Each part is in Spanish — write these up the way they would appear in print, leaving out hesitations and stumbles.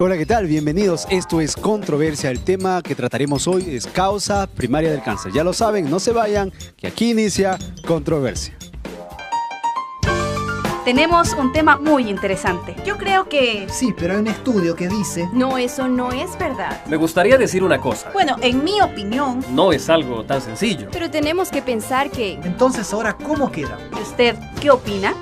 Hola, ¿qué tal? Bienvenidos. Esto es Controversia. El tema que trataremos hoy es causa primaria del cáncer. Ya lo saben, no se vayan, que aquí inicia Controversia. Tenemos un tema muy interesante. Yo creo que... Sí, pero hay un estudio que dice... No, eso no es verdad. Me gustaría decir una cosa. Bueno, en mi opinión... No es algo tan sencillo. Pero tenemos que pensar que... Entonces, ¿ahora cómo queda? ¿Y usted qué opina?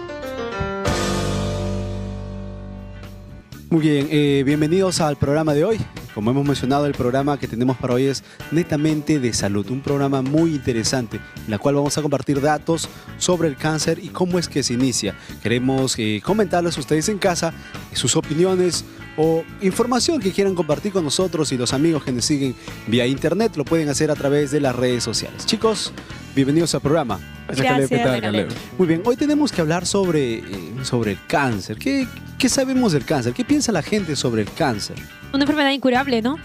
Muy bien, bienvenidos al programa de hoy. Como hemos mencionado, el programa que tenemos para hoy es netamente de salud. Un programa muy interesante en el cual vamos a compartir datos sobre el cáncer y cómo es que se inicia. Queremos comentarles a ustedes en casa sus opiniones o información que quieran compartir con nosotros, y los amigos que nos siguen vía internet lo pueden hacer a través de las redes sociales. Chicos, bienvenidos al programa. Gracias, ¿Qué tal, Caleb? Muy bien, hoy tenemos que hablar sobre el cáncer. ¿Qué sabemos del cáncer? ¿Qué piensa la gente sobre el cáncer? Una enfermedad incurable, ¿no?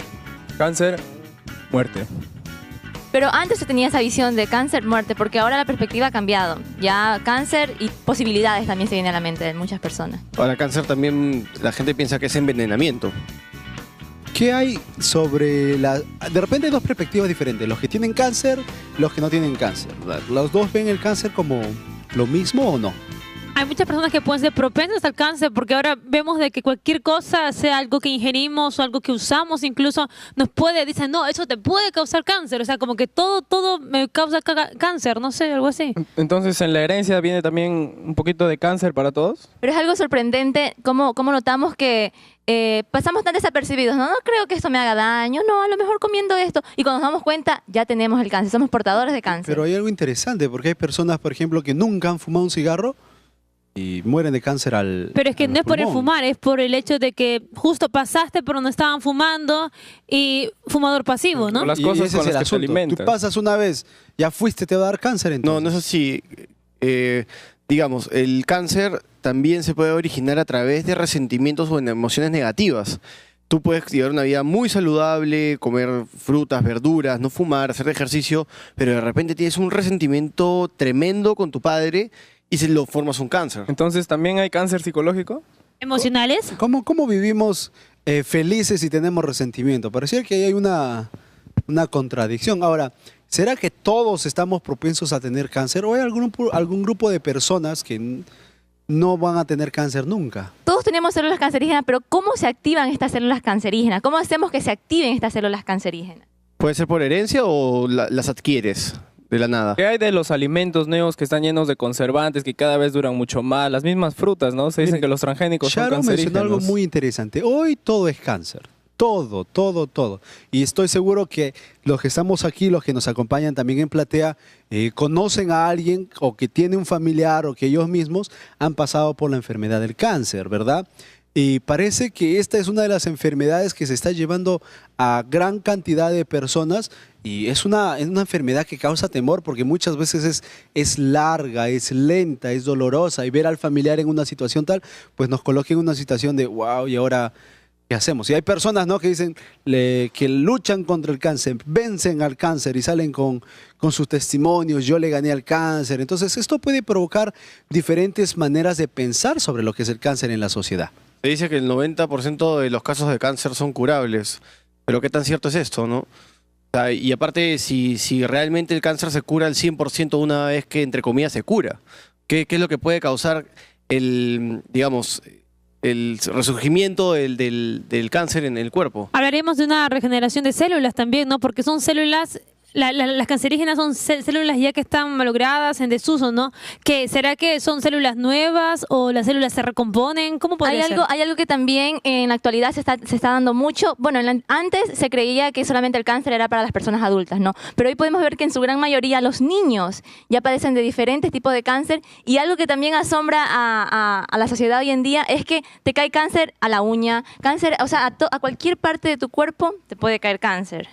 Cáncer, muerte. Pero antes se tenía esa visión de cáncer, muerte, porque ahora la perspectiva ha cambiado. Ya cáncer y posibilidades también se viene a la mente de muchas personas. Ahora, cáncer también la gente piensa que es envenenamiento. ¿Qué hay sobre De repente hay dos perspectivas diferentes, los que tienen cáncer, los que no tienen cáncer. ¿Los dos ven el cáncer como lo mismo o no? Hay muchas personas que pueden ser propensas al cáncer porque ahora vemos de que cualquier cosa, sea algo que ingerimos o algo que usamos, incluso dicen, no, eso te puede causar cáncer. O sea, como que todo me causa cáncer, no sé, algo así. Entonces, ¿en la herencia viene también un poquito de cáncer para todos? Pero es algo sorprendente cómo notamos que pasamos tan desapercibidos. No creo que esto me haga daño, no, a lo mejor comiendo esto. Y cuando nos damos cuenta, ya tenemos el cáncer, somos portadores de cáncer. Pero hay algo interesante, porque hay personas, por ejemplo, que nunca han fumado un cigarro y mueren de cáncer Pero es que no es por el fumar, es por el hecho de que justo pasaste por donde estaban fumando y fumador pasivo, ¿no? Por las Y cosas ese con es el las que se asunto. alimentan. Tú pasas una vez, ya fuiste, te va a dar cáncer entonces. No es así. Digamos, el cáncer también se puede originar a través de resentimientos o en emociones negativas. Tú puedes llevar una vida muy saludable, comer frutas, verduras, no fumar, hacer ejercicio, pero de repente tienes un resentimiento tremendo con tu padre y se lo formas un cáncer. Entonces, ¿también hay cáncer psicológico? ¿Emocionales? ¿Cómo vivimos felices y tenemos resentimiento? Pareciera que ahí hay una contradicción. Ahora, ¿será que todos estamos propensos a tener cáncer o hay algún grupo de personas que no van a tener cáncer nunca? Todos tenemos células cancerígenas, pero ¿cómo se activan estas células cancerígenas? ¿Cómo hacemos que se activen estas células cancerígenas? ¿Puede ser por herencia o las adquieres de la nada? ¿Qué hay de los alimentos nuevos que están llenos de conservantes que cada vez duran mucho más? Las mismas frutas, ¿no? Se dicen que los transgénicos son Sharon mencionó cancerígenos. algo muy interesante. Hoy todo es cáncer. Todo. Y estoy seguro que los que estamos aquí, los que nos acompañan también en platea, conocen a alguien o que tiene un familiar o que ellos mismos han pasado por la enfermedad del cáncer, ¿verdad? Y parece que esta es una de las enfermedades que se está llevando a gran cantidad de personas y es una enfermedad que causa temor porque muchas veces es larga, es lenta, es dolorosa y ver al familiar en una situación tal, pues nos coloca en una situación de wow, y ahora... ¿qué hacemos? Y hay personas, ¿no?, que dicen que luchan contra el cáncer, vencen al cáncer y salen con sus testimonios, yo le gané al cáncer. Entonces, esto puede provocar diferentes maneras de pensar sobre lo que es el cáncer en la sociedad. Se dice que el 90% de los casos de cáncer son curables, pero ¿qué tan cierto es esto, no? O sea, y aparte, si realmente el cáncer se cura al 100% una vez que, entre comillas, se cura, ¿qué es lo que puede causar el resurgimiento del cáncer en el cuerpo? Hablaremos de una regeneración de células también, ¿no? Porque son células... Las cancerígenas son células ya que están malogradas, en desuso, ¿no? ¿Será que son células nuevas o las células se recomponen? ¿Cómo podría ser? Hay algo que también en la actualidad se está dando mucho. Bueno, antes se creía que solamente el cáncer era para las personas adultas, ¿no? Pero hoy podemos ver que en su gran mayoría los niños ya padecen de diferentes tipos de cáncer, y algo que también asombra a la sociedad hoy en día es que te cae cáncer a la uña, cáncer, o sea, a cualquier parte de tu cuerpo te puede caer cáncer.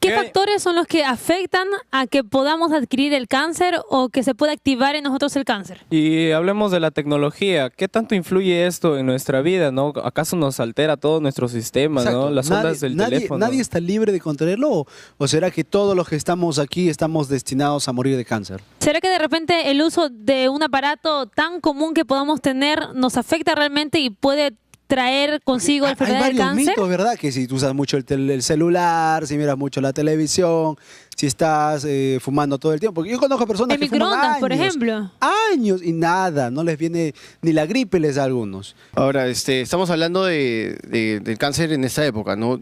¿Qué factores son los que afectan a que podamos adquirir el cáncer o que se pueda activar en nosotros el cáncer? Y hablemos de la tecnología. ¿Qué tanto influye esto en nuestra vida, no? ¿Acaso nos altera todo nuestro sistema, Exacto. ¿no? Las ondas del teléfono. ¿Nadie está libre de contraerlo? ¿O será que todos los que estamos aquí estamos destinados a morir de cáncer? ¿Será que de repente el uso de un aparato tan común que podamos tener nos afecta realmente y puede traer consigo la Hay enfermedad del varios cáncer. mitos, ¿verdad? Que si tú usas mucho el celular, si miras mucho la televisión, si estás fumando todo el tiempo. Porque yo conozco personas En que fuman microondas, años, por ejemplo. años y nada, no les viene ni la gripe les da a algunos. Ahora, estamos hablando del cáncer en esta época, ¿no?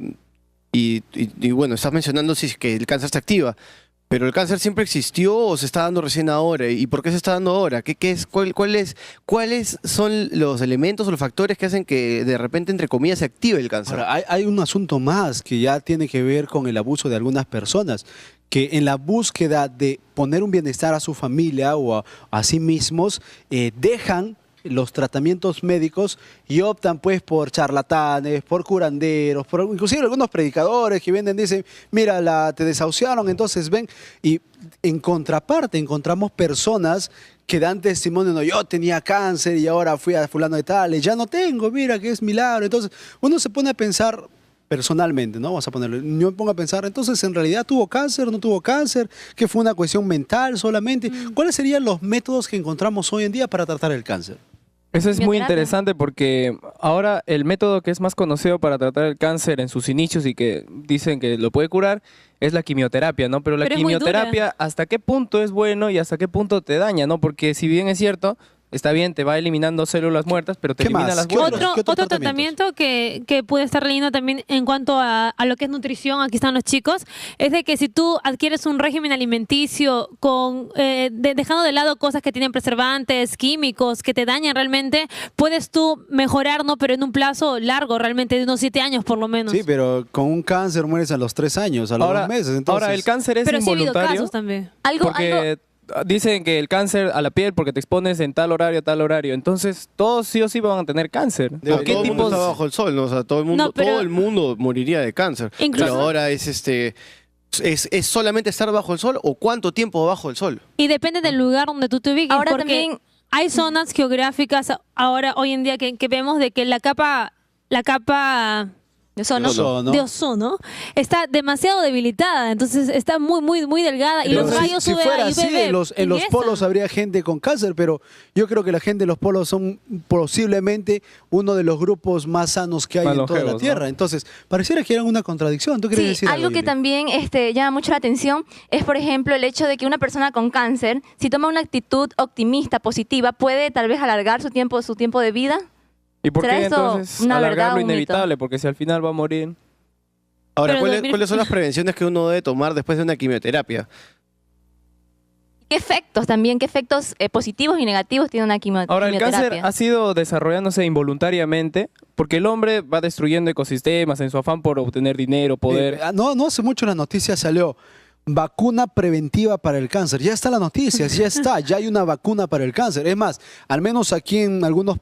Y bueno, estás mencionando si es que el cáncer se activa, pero ¿el cáncer siempre existió o se está dando recién ahora? ¿Y por qué se está dando ahora? ¿Cuáles son los elementos o los factores que hacen que de repente, entre comillas, se active el cáncer? Ahora, hay un asunto más que ya tiene que ver con el abuso de algunas personas, que en la búsqueda de poner un bienestar a su familia o a sí mismos, dejan los tratamientos médicos y optan pues por charlatanes, por curanderos, por inclusive algunos predicadores que vienen y dicen, mira, te desahuciaron, entonces ven. Y en contraparte encontramos personas que dan testimonio, no, yo tenía cáncer y ahora fui a fulano de tal, y ya no tengo, mira que es milagro. Entonces uno se pone a pensar personalmente, ¿no? Vamos a ponerlo. Yo me pongo a pensar, entonces, ¿en realidad tuvo cáncer, no tuvo cáncer? ¿Que fue una cuestión mental solamente? ¿Cuáles serían los métodos que encontramos hoy en día para tratar el cáncer? Eso es muy Bioterapia. interesante porque ahora el método que es más conocido para tratar el cáncer en sus inicios y que dicen que lo puede curar es la quimioterapia, ¿no? Pero la Pero es muy quimioterapia, ¿hasta qué punto es bueno y hasta qué punto te daña, ¿no? Porque si bien es cierto, está bien, te va eliminando células muertas, pero te ¿Qué elimina más? las ¿Qué buenas. otro? Otro tratamiento que puede estar leyendo también en cuanto a lo que es nutrición, aquí están los chicos, es de que si tú adquieres un régimen alimenticio con dejando de lado cosas que tienen preservantes, químicos, que te dañan realmente, puedes tú mejorar, ¿no? Pero en un plazo largo, realmente de unos 7 años por lo menos. Sí, pero con un cáncer mueres a los 3 años, a los 2 meses. Entonces, Ahora, el cáncer es Pero sí ha habido involuntario casos también. Algo, porque dicen que el cáncer a la piel porque te expones en tal horario. Entonces, todos sí o sí van a tener cáncer. Digo, ¿Qué todo el mundo tipos? está bajo el sol, ¿no? O sea, todo el mundo, No, pero- todo el mundo moriría de cáncer. Incluso- Pero ahora ¿es solamente estar bajo el sol o cuánto tiempo bajo el sol? Y depende del lugar donde tú te ubiques. Ahora porque también- hay zonas geográficas ahora, hoy en día, que vemos de que la capa eso no. Ozono. de ozono está demasiado debilitada, entonces está muy delgada y Pero los rayos si UVA fuera y así, UVB en los ingresan. polos habría gente con cáncer, pero yo creo que la gente de los polos son posiblemente uno de los grupos más sanos que hay Más en toda la longevos, Tierra. ¿no? Entonces, pareciera que era una contradicción. ¿Tú quieres Sí, decir algo que Jenny? también llama mucho la atención es, por ejemplo, el hecho de que una persona con cáncer, si toma una actitud optimista, positiva, puede tal vez alargar su tiempo de vida. ¿Y por ¿Será qué esto entonces una alargar verdad lo o un mito? inevitable? Porque si al final va a morir. Ahora, Pero ¿cuáles son las prevenciones que uno debe tomar después de una quimioterapia? ¿Qué efectos también? ¿Qué efectos positivos y negativos tiene una Ahora, el cáncer quimioterapia? ha sido desarrollándose involuntariamente porque el hombre va destruyendo ecosistemas en su afán por obtener dinero, poder. No hace mucho la noticia salió. Vacuna preventiva para el cáncer. Ya está la noticia, ya hay una vacuna para el cáncer. Es más, al menos aquí en algunos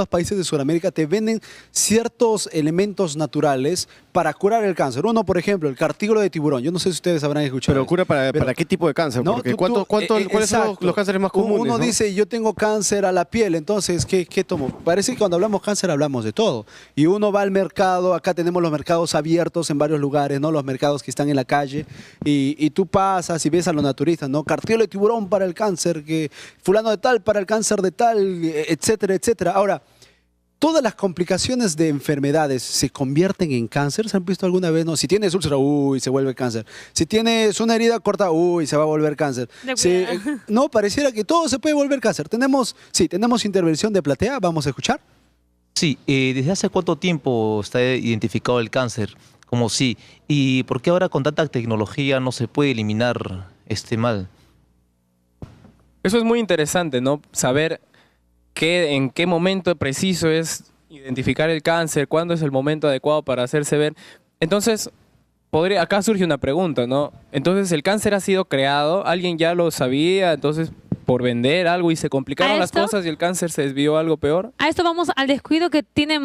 países de Sudamérica te venden ciertos elementos naturales para curar el cáncer. Uno, por ejemplo, el cartílago de tiburón. Yo no sé si ustedes habrán escuchado. Pero eso. cura para Pero- qué tipo de cáncer? No, Porque tú- ¿cuáles son exacto. los cánceres más comunes? Uno ¿no? dice, yo tengo cáncer a la piel, entonces, ¿qué tomo? Parece que cuando hablamos cáncer hablamos de todo. Y uno va al mercado, acá tenemos los mercados abiertos en varios lugares, ¿no? Los mercados que están en la calle, y tú pasas y ves a los naturistas, ¿no? Cartílago de tiburón para el cáncer, que fulano de tal para el cáncer de tal, etcétera, etcétera. Ahora, todas las complicaciones de enfermedades se convierten en cáncer. ¿Se han visto alguna vez? No, si tienes úlcera, uy, se vuelve cáncer. Si tienes una herida corta, uy, se va a volver cáncer. No, pareciera que todo se puede volver cáncer. Tenemos intervención de Platea, vamos a escuchar. Sí, ¿desde hace cuánto tiempo está identificado el cáncer? Como sí. ¿Y por qué ahora con tanta tecnología no se puede eliminar este mal? Eso es muy interesante, ¿no? Saber en qué momento preciso es identificar el cáncer, cuándo es el momento adecuado para hacerse ver. Entonces, acá surge una pregunta, ¿no? Entonces, ¿el cáncer ha sido creado? ¿Alguien ya lo sabía? Entonces, por vender algo y se complicaron las cosas y el cáncer se desvió a algo peor. A esto vamos al descuido que tienen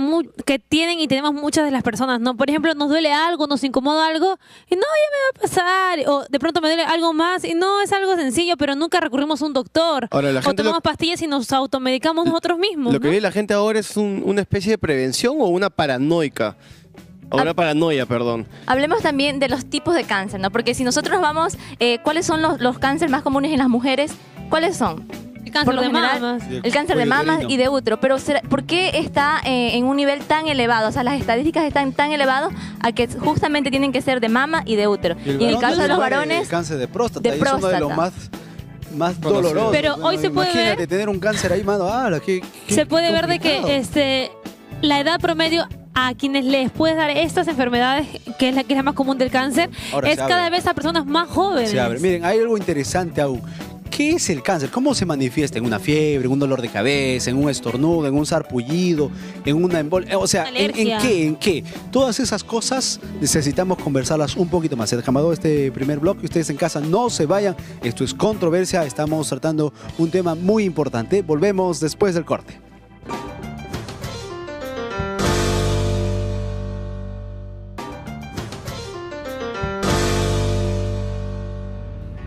y tenemos muchas de las personas, ¿no? Por ejemplo, nos duele algo, nos incomoda algo y no, ya me va a pasar. O de pronto me duele algo más y no, es algo sencillo, pero nunca recurrimos a un doctor. Ahora, la O gente tomamos pastillas y nos automedicamos nosotros mismos. Lo que ¿no? ve la gente ahora es una especie de prevención o una paranoica. O una paranoia, perdón. Hablemos también de los tipos de cáncer, ¿no? Porque si nosotros vamos, ¿cuáles son los cánceres más comunes en las mujeres? ¿Cuáles son? cáncer por lo de general, mamas. el cáncer de Cuello mamas uterino. y de útero. Pero ¿por qué está en un nivel tan elevado? O sea, las estadísticas están tan elevadas a que justamente tienen que ser de mama y de útero. el Y en el varón caso de los tiene varones, cáncer de próstata. de y es uno de los próstata. más dolorosos. Pero hoy se puede imagínate ver- tener un cáncer ahí, mano. Se puede ver de complicado. que la edad promedio a quienes les puede dar estas enfermedades, que es la más común del cáncer, Ahora es se cada abre. vez a personas más jóvenes. Se abre. Miren, hay algo interesante aún. ¿Qué es el cáncer? ¿Cómo se manifiesta? ¿En una fiebre, en un dolor de cabeza, en un estornudo, en un sarpullido, en una embolia? O sea, Alergia. ¿en qué? Todas esas cosas necesitamos conversarlas un poquito más. Se ha acabado este primer bloque. Ustedes en casa no se vayan. Esto es Controversia. Estamos tratando un tema muy importante. Volvemos después del corte.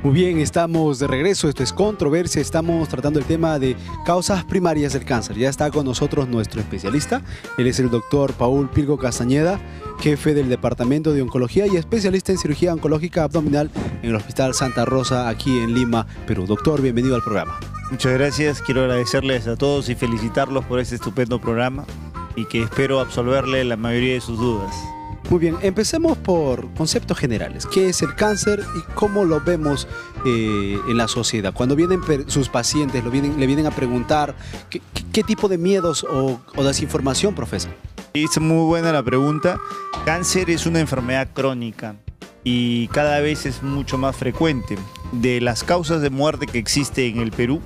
Muy bien, estamos de regreso. Esto es Controversia. Estamos tratando el tema de causas primarias del cáncer. Ya está con nosotros nuestro especialista. Él es el doctor Paul Pilgo Castañeda, jefe del Departamento de Oncología y especialista en cirugía oncológica abdominal en el Hospital Santa Rosa, aquí en Lima, Perú. Doctor, bienvenido al programa. Muchas gracias, quiero agradecerles a todos y felicitarlos por este estupendo programa y que espero absolverle la mayoría de sus dudas. Muy bien, empecemos por conceptos generales. ¿Qué es el cáncer y cómo lo vemos en la sociedad? Cuando vienen sus pacientes, le vienen a preguntar qué tipo de miedos o desinformación profesan. Es muy buena la pregunta. Cáncer es una enfermedad crónica y cada vez es mucho más frecuente. De las causas de muerte que existe en el Perú,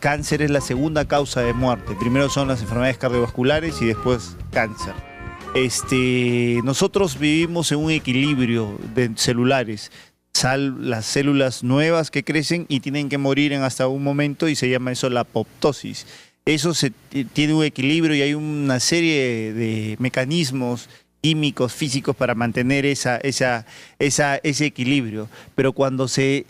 cáncer es la segunda causa de muerte. Primero son las enfermedades cardiovasculares y después cáncer. Nosotros vivimos en un equilibrio de celulares. Las células nuevas que crecen y tienen que morir en hasta un momento y se llama eso la apoptosis. Eso tiene un equilibrio y hay una serie de mecanismos químicos, físicos para mantener ese equilibrio. Pero cuando si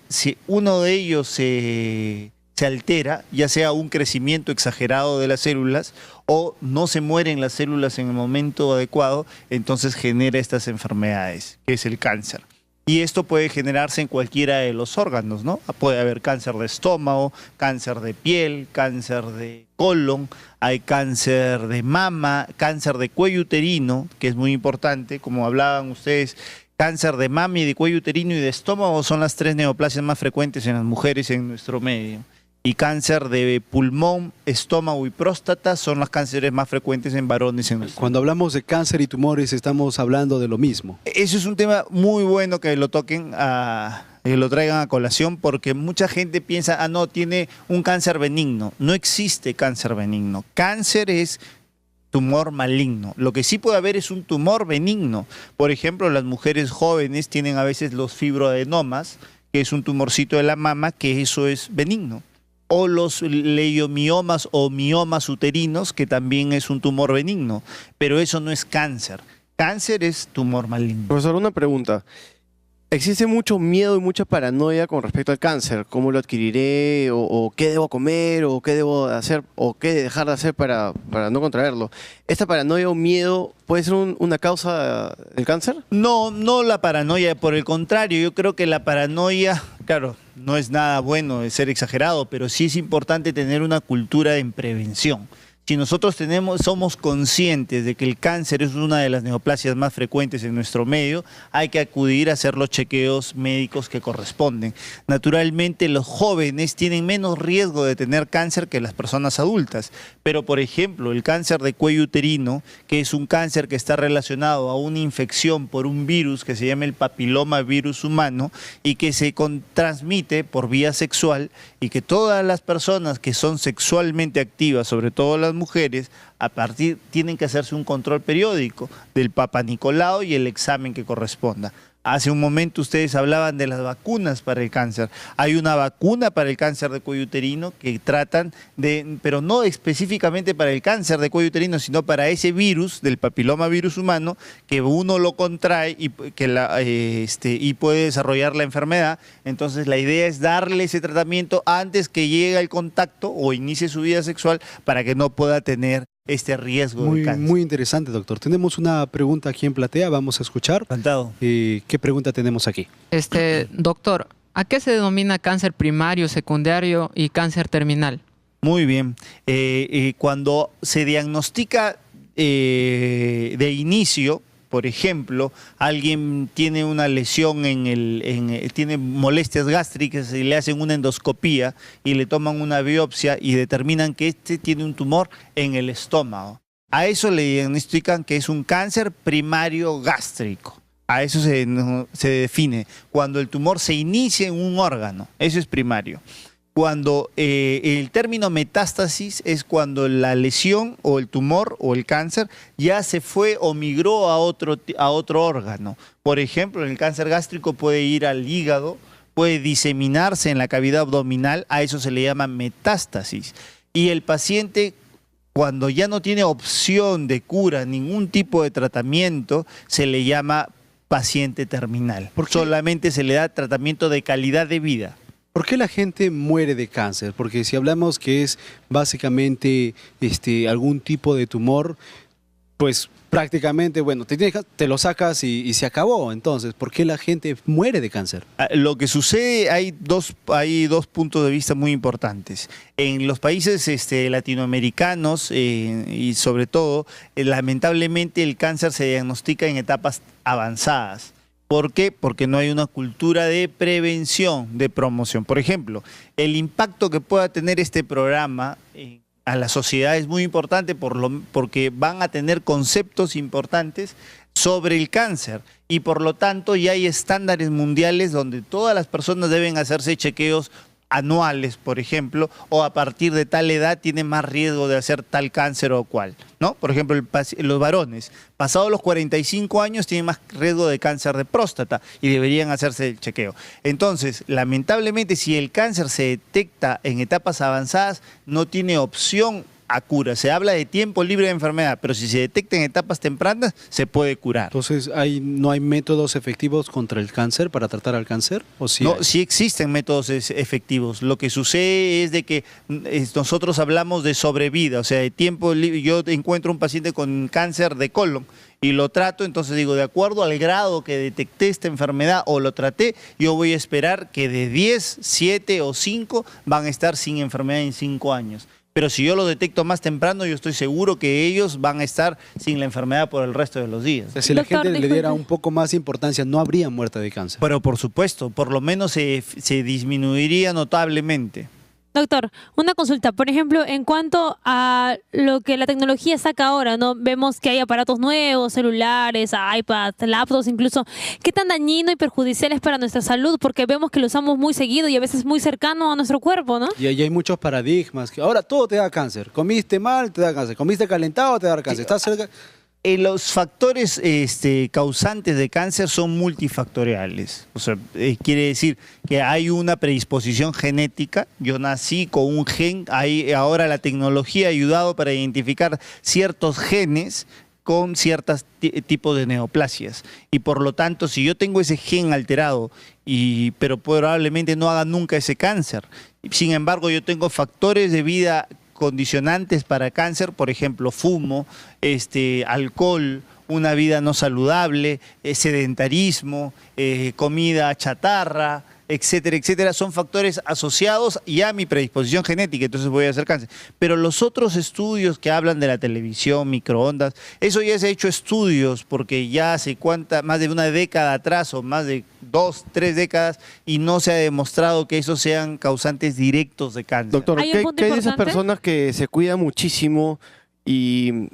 uno de ellos se altera, ya sea un crecimiento exagerado de las células o no se mueren las células en el momento adecuado, entonces genera estas enfermedades, que es el cáncer. Y esto puede generarse en cualquiera de los órganos, ¿no? Puede haber cáncer de estómago, cáncer de piel, cáncer de colon, hay cáncer de mama, cáncer de cuello uterino, que es muy importante, como hablaban ustedes. Cáncer de mama y de cuello uterino y de estómago son las 3 neoplasias más frecuentes en las mujeres en nuestro medio. Y cáncer de pulmón, estómago y próstata son los cánceres más frecuentes en varones en nuestro. Cuando hablamos de cáncer y tumores, estamos hablando de lo mismo. Eso es un tema muy bueno que lo toquen que lo traigan a colación, porque mucha gente piensa, no, tiene un cáncer benigno. No existe cáncer benigno. Cáncer es tumor maligno. Lo que sí puede haber es un tumor benigno. Por ejemplo, las mujeres jóvenes tienen a veces los fibroadenomas, que es un tumorcito de la mama, que eso es benigno. O los leiomiomas o miomas uterinos, que también es un tumor benigno. Pero eso no es cáncer. Cáncer es tumor maligno. Profesor, una pregunta. Existe mucho miedo y mucha paranoia con respecto al cáncer. ¿Cómo lo adquiriré? ¿O qué debo comer? ¿O qué debo hacer? ¿O qué dejar de hacer para no contraerlo? ¿Esta paranoia o miedo puede ser una causa del cáncer? No, no la paranoia. Por el contrario, yo creo que la paranoia, claro, no es nada bueno de ser exagerado, pero sí es importante tener una cultura en prevención. Si nosotros somos conscientes de que el cáncer es una de las neoplasias más frecuentes en nuestro medio, hay que acudir a hacer los chequeos médicos que corresponden. Naturalmente, los jóvenes tienen menos riesgo de tener cáncer que las personas adultas, pero por ejemplo, el cáncer de cuello uterino, que es un cáncer que está relacionado a una infección por un virus que se llama el papiloma virus humano y que se transmite por vía sexual, y que todas las personas que son sexualmente activas, sobre todo las mujeres, tienen que hacerse un control periódico del Papa Nicolau y el examen que corresponda. Hace un momento ustedes hablaban de las vacunas para el cáncer. Hay una vacuna para el cáncer de cuello uterino que tratan pero no específicamente para el cáncer de cuello uterino, sino para ese virus del papiloma virus humano, que uno lo contrae y puede desarrollar la enfermedad. Entonces la idea es darle ese tratamiento antes que llegue el contacto o inicie su vida sexual para que no pueda tener este riesgo de cáncer. Muy interesante, doctor. Tenemos una pregunta aquí en platea, vamos a escuchar. Encantado. ¿Qué pregunta tenemos aquí? Doctor, ¿A qué se denomina cáncer primario, secundario y cáncer terminal? Muy bien. Cuando se diagnostica de inicio, por ejemplo, alguien tiene una lesión tiene molestias gástricas y le hacen una endoscopía y le toman una biopsia y determinan que tiene un tumor en el estómago. A eso le diagnostican que es un cáncer primario gástrico. A eso se define. Cuando el tumor se inicia en un órgano, eso es primario. Cuando el término metástasis es cuando la lesión o el tumor o el cáncer ya se fue o migró a otro órgano. Por ejemplo, el cáncer gástrico puede ir al hígado, puede diseminarse en la cavidad abdominal, a eso se le llama metástasis. Y el paciente, cuando ya no tiene opción de cura, ningún tipo de tratamiento, se le llama paciente terminal. Solamente se le da tratamiento de calidad de vida. ¿Por qué la gente muere de cáncer? Porque si hablamos que es básicamente algún tipo de tumor, pues prácticamente, bueno, te lo sacas y se acabó. Entonces, ¿por qué la gente muere de cáncer? Lo que sucede, hay dos puntos de vista muy importantes. En los países latinoamericanos y sobre todo, lamentablemente el cáncer se diagnostica en etapas avanzadas. ¿Por qué? Porque no hay una cultura de prevención, de promoción. Por ejemplo, el impacto que pueda tener este programa a la sociedad es muy importante porque van a tener conceptos importantes sobre el cáncer y por lo tanto ya hay estándares mundiales donde todas las personas deben hacerse chequeos anuales, por ejemplo, o a partir de tal edad tienen más riesgo de hacer tal cáncer o cual, ¿no? Por ejemplo, los varones, pasados los 45 años, tienen más riesgo de cáncer de próstata y deberían hacerse el chequeo. Entonces, lamentablemente, si el cáncer se detecta en etapas avanzadas, no tiene opción a cura. Se habla de tiempo libre de enfermedad, pero si se detecta en etapas tempranas, se puede curar. Entonces, ¿no hay métodos efectivos contra el cáncer para tratar al cáncer? ¿O sí no, hay? sí existen métodos efectivos. Lo que sucede es de que nosotros hablamos de sobrevida, o sea, de tiempo libre. Yo encuentro un paciente con cáncer de colon y lo trato, entonces digo, de acuerdo al grado que detecté esta enfermedad o lo traté, yo voy a esperar que de 10, 7 o 5 van a estar sin enfermedad en 5 años. Pero si yo lo detecto más temprano, yo estoy seguro que ellos van a estar sin la enfermedad por el resto de los días. O sea, si la gente le diera un poco más importancia, no habría muerte de cáncer. Pero por supuesto, por lo menos se disminuiría notablemente. Doctor, una consulta. Por ejemplo, en cuanto a lo que la tecnología saca ahora, ¿no? Vemos que hay aparatos nuevos, celulares, iPads, laptops incluso. ¿Qué tan dañino y perjudicial es para nuestra salud? Porque vemos que lo usamos muy seguido y a veces muy cercano a nuestro cuerpo, ¿no? Y ahí hay muchos paradigmas. Que ahora todo te da cáncer. Comiste mal, te da cáncer. Comiste calentado, te da cáncer. Estás cerca... Los factores causantes de cáncer son multifactoriales. O sea, quiere decir que hay una predisposición genética. Yo nací con un gen. Ahora la tecnología ha ayudado para identificar ciertos genes con ciertos tipos de neoplasias. Y por lo tanto, si yo tengo ese gen alterado, pero probablemente no haga nunca ese cáncer. Sin embargo, yo tengo factores de vida condicionantes para cáncer, por ejemplo, fumo, alcohol, una vida no saludable, sedentarismo, comida chatarra, etcétera, etcétera, son factores asociados ya a mi predisposición genética, entonces voy a hacer cáncer. Pero los otros estudios que hablan de la televisión, microondas, eso ya se ha hecho estudios porque ya hace más de una década atrás o más de 2, 3 décadas y no se ha demostrado que esos sean causantes directos de cáncer. Doctor, ¿qué hay de esas personas que se cuidan muchísimo y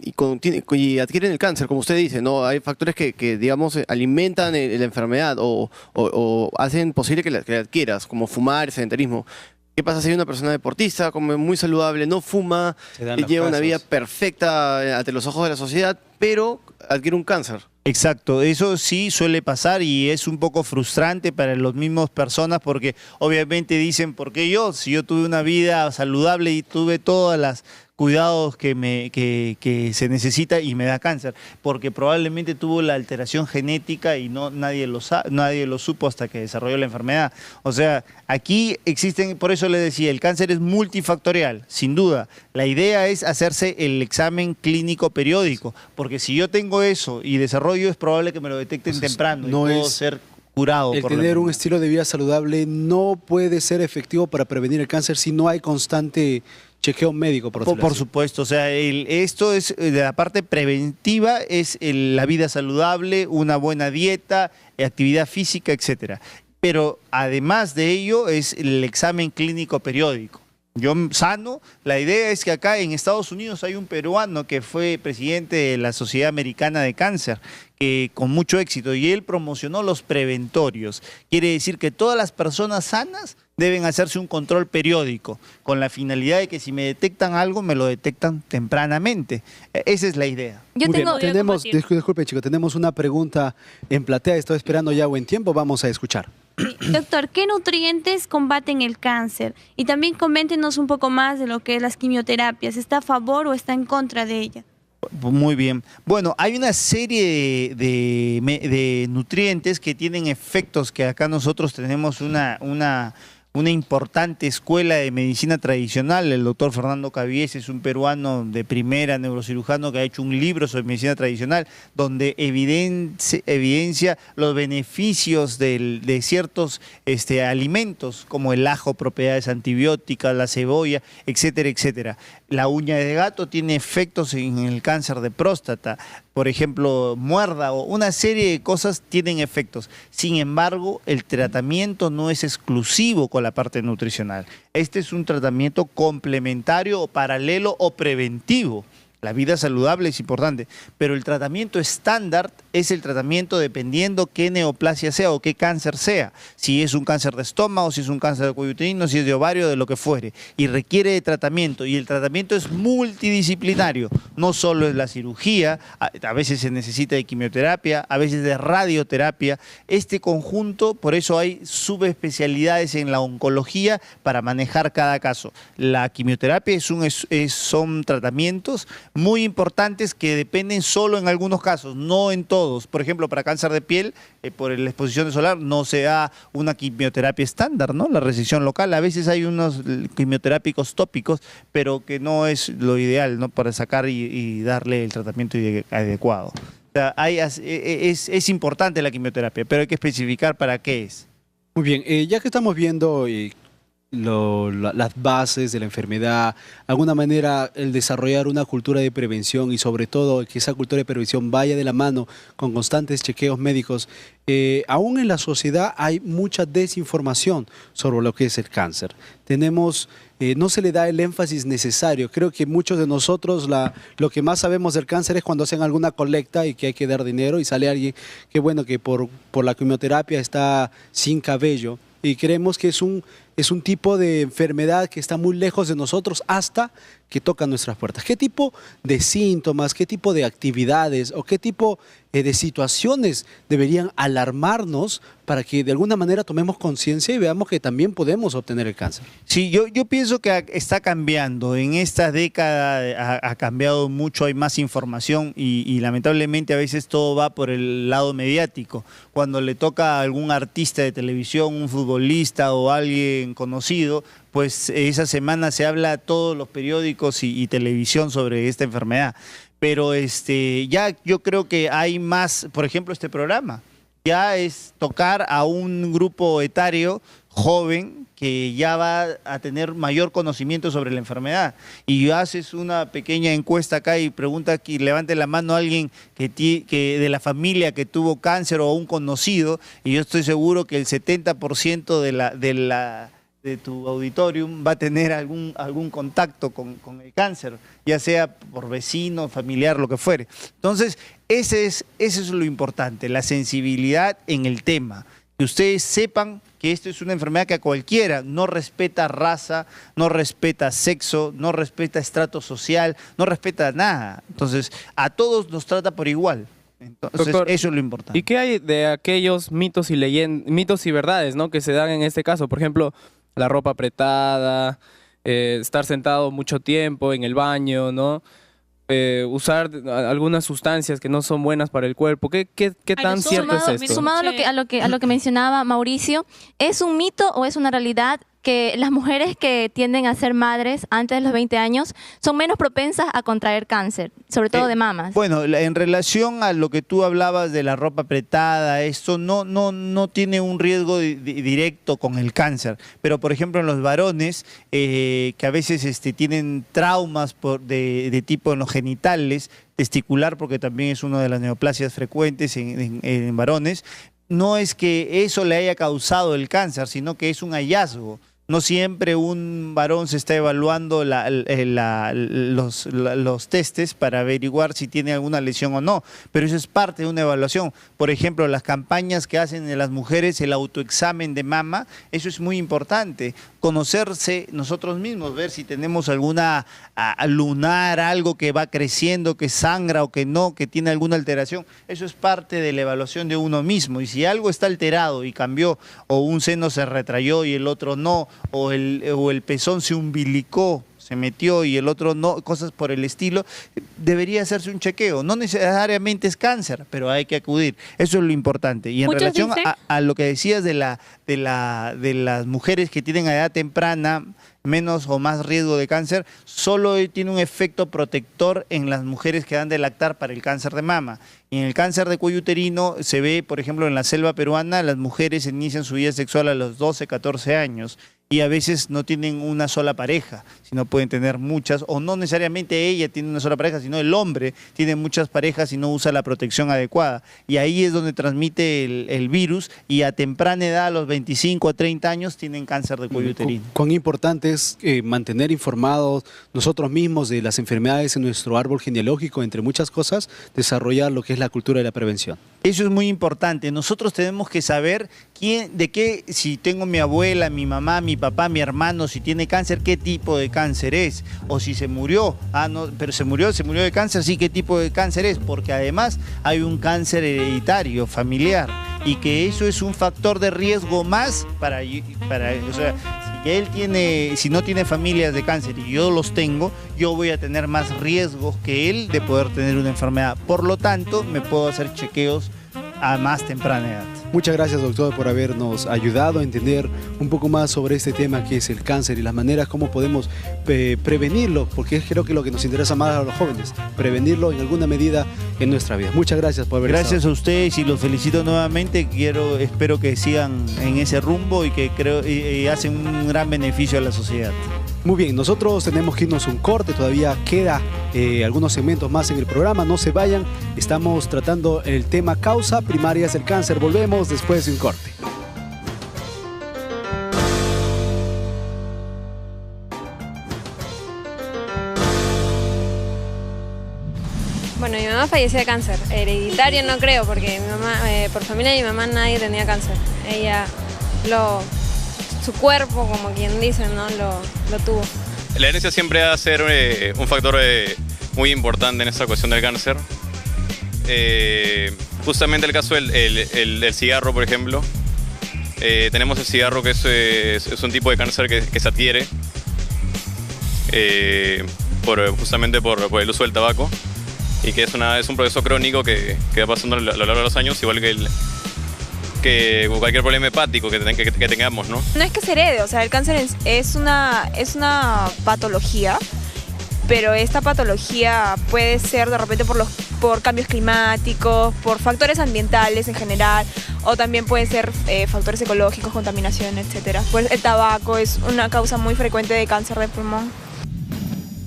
adquieren el cáncer, como usted dice, ¿no? Hay factores que digamos, alimentan la enfermedad o hacen posible que la adquieras, como fumar, sedentarismo. ¿Qué pasa si hay una persona deportista, come muy saludable, no fuma, lleva una vida perfecta ante los ojos de la sociedad, pero adquiere un cáncer? Exacto, eso sí suele pasar y es un poco frustrante para las mismas personas porque obviamente dicen, ¿por qué yo? Si yo tuve una vida saludable y tuve todas las cuidados que se necesita y me da cáncer, porque probablemente tuvo la alteración genética y nadie lo supo hasta que desarrolló la enfermedad. O sea, aquí existen, por eso le decía, el cáncer es multifactorial, sin duda. La idea es hacerse el examen clínico periódico, porque si yo tengo eso y desarrollo, es probable que me lo detecten temprano y puedo ser curado. El por la tener un enfermedad. estilo de vida saludable no puede ser efectivo para prevenir el cáncer si no hay constante chequeo médico, por decirlo Por así. supuesto, o sea, esto es de la parte preventiva, es la vida saludable, una buena dieta, actividad física, etcétera. Pero además de ello es el examen clínico periódico. Yo sano, la idea es que acá en Estados Unidos hay un peruano que fue presidente de la Sociedad Americana de Cáncer, que con mucho éxito, y él promocionó los preventorios. Quiere decir que todas las personas sanas deben hacerse un control periódico, con la finalidad de que si me detectan algo, me lo detectan tempranamente. Esa es la idea. Yo Muy bien, tengo... tenemos, disculpe chicos, tenemos una pregunta en platea, estoy esperando ya buen tiempo, vamos a escuchar. Doctor, ¿qué nutrientes combaten el cáncer? Y también coméntenos un poco más de lo que es las quimioterapias. ¿Está a favor o está en contra de ella? Muy bien. Bueno, hay una serie de nutrientes que tienen efectos que acá nosotros tenemos una importante escuela de medicina tradicional. El doctor Fernando Cabies es un peruano de primera, neurocirujano, que ha hecho un libro sobre medicina tradicional donde evidencia los beneficios de ciertos alimentos como el ajo, propiedades antibióticas, la cebolla, etcétera, etcétera. La uña de gato tiene efectos en el cáncer de próstata. Por ejemplo, muérdago, una serie de cosas tienen efectos. Sin embargo, el tratamiento no es exclusivo con la parte nutricional. Este es un tratamiento complementario o paralelo o preventivo. La vida saludable es importante, pero el tratamiento estándar es el tratamiento dependiendo qué neoplasia sea o qué cáncer sea. Si es un cáncer de estómago, si es un cáncer de cuello uterino, si es de ovario, de lo que fuere. Y requiere de tratamiento. Y el tratamiento es multidisciplinario. No solo es la cirugía, a veces se necesita de quimioterapia, a veces de radioterapia. Este conjunto, por eso hay subespecialidades en la oncología para manejar cada caso. La quimioterapia son tratamientos muy importantes que dependen solo en algunos casos, no en todos. Por ejemplo, para cáncer de piel, por la exposición solar, no se da una quimioterapia estándar, ¿no? La resección local. A veces hay unos quimioterápicos tópicos, pero que no es lo ideal, ¿no? Para sacar y darle el tratamiento adecuado. O sea, es importante la quimioterapia, pero hay que especificar para qué es. Muy bien, ya que estamos viendo las bases de la enfermedad, de alguna manera el desarrollar una cultura de prevención y sobre todo que esa cultura de prevención vaya de la mano con constantes chequeos médicos, aún en la sociedad hay mucha desinformación sobre lo que es el cáncer. No se le da el énfasis necesario. Creo que muchos de nosotros lo que más sabemos del cáncer es cuando hacen alguna colecta y que hay que dar dinero y sale alguien que bueno, que por la quimioterapia está sin cabello. Y creemos que es un tipo de enfermedad que está muy lejos de nosotros hasta que toca nuestras puertas. ¿Qué tipo de síntomas, qué tipo de actividades o qué tipo de situaciones deberían alarmarnos para que de alguna manera tomemos conciencia y veamos que también podemos obtener el cáncer? Sí, yo pienso que está cambiando. En esta década ha cambiado mucho, hay más información y lamentablemente a veces todo va por el lado mediático. Cuando le toca a algún artista de televisión, un futbolista o alguien conocido, pues esa semana se habla todos los periódicos y televisión sobre esta enfermedad. Pero ya yo creo que hay más, por ejemplo, este programa, ya es tocar a un grupo etario joven que ya va a tener mayor conocimiento sobre la enfermedad. Y haces una pequeña encuesta acá y pregunta que levante la mano a alguien que de la familia que tuvo cáncer o un conocido, y yo estoy seguro que el 70% de tu auditorium va a tener algún contacto con el cáncer, ya sea por vecino, familiar, lo que fuere. Entonces, ese es lo importante, la sensibilidad en el tema. Que ustedes sepan que esto es una enfermedad que a cualquiera no respeta raza, no respeta sexo, no respeta estrato social, no respeta nada. Entonces, a todos nos trata por igual. Entonces, Doctor, eso es lo importante. ¿Y qué hay de aquellos mitos y verdades, ¿no?, que se dan en este caso? Por ejemplo, la ropa apretada, estar sentado mucho tiempo en el baño, ¿no? Usar algunas sustancias que no son buenas para el cuerpo. ¿Qué tan cierto es esto? Sumado a lo que mencionaba Mauricio, ¿es un mito o es una realidad que las mujeres que tienden a ser madres antes de los 20 años son menos propensas a contraer cáncer, sobre todo de mamas. Bueno, en relación a lo que tú hablabas de la ropa apretada, esto no tiene un riesgo directo con el cáncer. Pero, por ejemplo, en los varones, que a veces tienen traumas de tipo en los genitales, testicular, porque también es una de las neoplasias frecuentes en varones, no es que eso le haya causado el cáncer, sino que es un hallazgo. No siempre un varón se está evaluando los testes para averiguar si tiene alguna lesión o no, pero eso es parte de una evaluación. Por ejemplo, las campañas que hacen de las mujeres, el autoexamen de mama, eso es muy importante. Conocerse nosotros mismos, ver si tenemos alguna lunar, algo que va creciendo, que sangra o que no, que tiene alguna alteración. Eso es parte de la evaluación de uno mismo. Y si algo está alterado y cambió, o un seno se retrayó y el otro no, o el pezón se umbilicó, se metió y el otro no, cosas por el estilo, debería hacerse un chequeo. No necesariamente es cáncer, pero hay que acudir. Eso es lo importante. Y en relación a lo que decías de las mujeres que tienen a edad temprana menos o más riesgo de cáncer, solo tiene un efecto protector en las mujeres que dan de lactar para el cáncer de mama. Y en el cáncer de cuello uterino se ve, por ejemplo, en la selva peruana, las mujeres inician su vida sexual a los 12, 14 años. Y a veces no tienen una sola pareja, sino pueden tener muchas, o no necesariamente ella tiene una sola pareja, sino el hombre tiene muchas parejas y no usa la protección adecuada. Y ahí es donde transmite el virus, y a temprana edad, a los 25 a 30 años, tienen cáncer de cuello uterino. Cuán importante es mantener informados nosotros mismos de las enfermedades en nuestro árbol genealógico, entre muchas cosas, desarrollar lo que es la cultura de la prevención. Eso es muy importante. Nosotros tenemos que saber si tengo mi abuela, mi mamá, mi papá, mi hermano, si tiene cáncer, qué tipo de cáncer es. O si se murió, no, pero se murió de cáncer, sí, qué tipo de cáncer es. Porque además hay un cáncer hereditario, familiar. Y que eso es un factor de riesgo más o sea, si no tiene familias de cáncer y yo los tengo, yo voy a tener más riesgos que él de poder tener una enfermedad. Por lo tanto, me puedo hacer chequeos a más temprana edad. Muchas gracias, doctor, por habernos ayudado a entender un poco más sobre este tema que es el cáncer y las maneras como podemos prevenirlo, porque creo que lo que nos interesa más a los jóvenes, prevenirlo en alguna medida en nuestra vida. Muchas gracias por haber estado. Gracias a ustedes y los felicito nuevamente. Espero que sigan en ese rumbo y que hacen un gran beneficio a la sociedad. Muy bien, nosotros tenemos que irnos un corte, todavía queda algunos segmentos más en el programa, no se vayan, estamos tratando el tema causa primarias del cáncer, volvemos después de un corte. Bueno, mi mamá falleció de cáncer, hereditario no creo, porque mi mamá, por familia de mi mamá nadie tenía cáncer, ella su cuerpo, como quien dice, ¿no? lo tuvo. La herencia siempre va a ser un factor muy importante en esta cuestión del cáncer. Justamente el caso del cigarro, por ejemplo. Tenemos el cigarro, que es un tipo de cáncer que se adquiere justamente por el uso del tabaco, y que es un proceso crónico que va pasando a lo largo de los años, igual que cualquier problema hepático que tengamos, ¿no? No es que se herede, o sea, el cáncer es una patología, pero esta patología puede ser de repente por cambios climáticos, por factores ambientales en general, o también puede ser factores ecológicos, contaminación, etc. Pues el tabaco es una causa muy frecuente de cáncer de pulmón.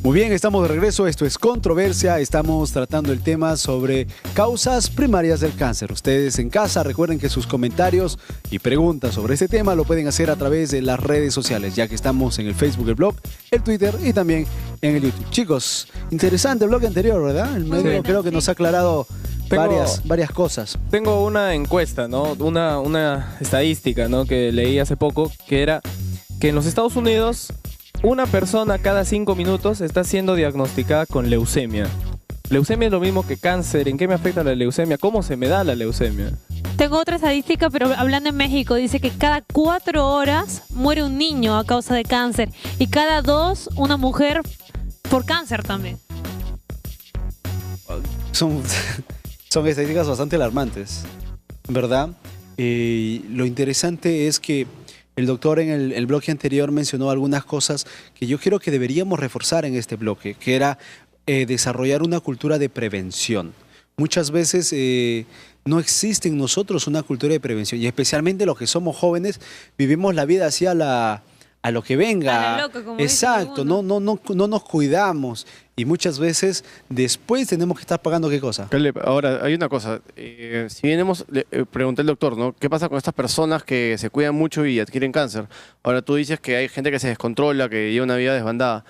Muy bien, estamos de regreso, esto es Controversia, estamos tratando el tema sobre causas primarias del cáncer. Ustedes en casa recuerden que sus comentarios y preguntas sobre este tema lo pueden hacer a través de las redes sociales, ya que estamos en el Facebook, el blog, el Twitter y también en el YouTube. Chicos, interesante el blog anterior, ¿verdad? El medio creo que nos ha aclarado varias cosas. Tengo una encuesta, ¿no? Una estadística, ¿no? Que leí hace poco, que era que en los Estados Unidos una persona cada 5 minutos está siendo diagnosticada con leucemia. Leucemia es lo mismo que cáncer. ¿En qué me afecta la leucemia? ¿Cómo se me da la leucemia? Tengo otra estadística, pero hablando en México, dice que cada 4 horas muere un niño a causa de cáncer y cada 2 una mujer por cáncer también. Son estadísticas bastante alarmantes, ¿verdad? Lo interesante es que el doctor en el bloque anterior mencionó algunas cosas que yo creo que deberíamos reforzar en este bloque, que era desarrollar una cultura de prevención. Muchas veces no existe en nosotros una cultura de prevención y especialmente los que somos jóvenes vivimos la vida hacia a lo que venga. A la loca, como exacto, dice no nos cuidamos y muchas veces después tenemos que estar pagando qué cosa. Caleb, ahora, hay una cosa. Si bien pregunté al doctor, ¿no? ¿Qué pasa con estas personas que se cuidan mucho y adquieren cáncer? Ahora tú dices que hay gente que se descontrola, que lleva una vida desbandada.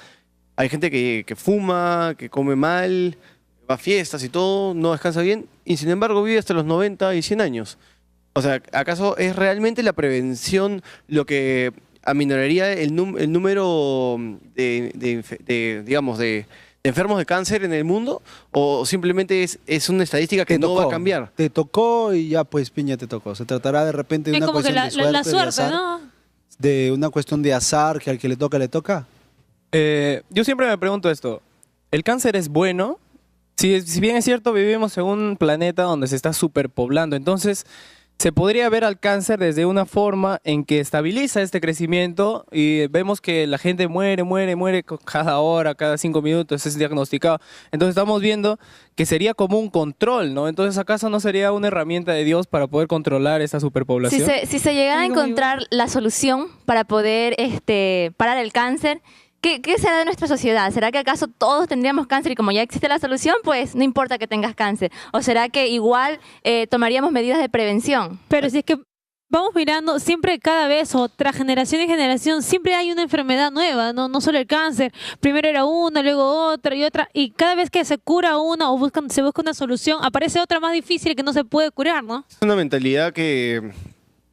Hay gente que fuma, que come mal, va a fiestas y todo, no descansa bien y sin embargo vive hasta los 90 y 100 años. O sea, ¿acaso es realmente la prevención lo que aminoraría el número de enfermos de cáncer en el mundo? ¿O simplemente es una estadística que no va a cambiar? Te tocó y ya pues piña te tocó. Se tratará de repente de Es una como que cuestión de suerte, la de suerte, azar, ¿no? de una cuestión de azar que al que le toca, le toca. Yo siempre me pregunto esto. ¿El cáncer es bueno? Si bien es cierto, vivimos en un planeta donde se está superpoblando, entonces se podría ver al cáncer desde una forma en que estabiliza este crecimiento y vemos que la gente muere cada hora, cada 5 minutos, es diagnosticado. Entonces estamos viendo que sería como un control, ¿no? Entonces, ¿acaso no sería una herramienta de Dios para poder controlar esta superpoblación? Si se llegara a encontrar la solución para poder parar el cáncer, ¿qué será de nuestra sociedad? ¿Será que acaso todos tendríamos cáncer y como ya existe la solución, pues no importa que tengas cáncer? ¿O será que igual tomaríamos medidas de prevención? Pero si es que vamos mirando, siempre cada vez o tras generación y generación, siempre hay una enfermedad nueva, no solo el cáncer. Primero era una, luego otra y otra. Y cada vez que se cura una o se busca una solución, aparece otra más difícil que no se puede curar, ¿no? Es una mentalidad que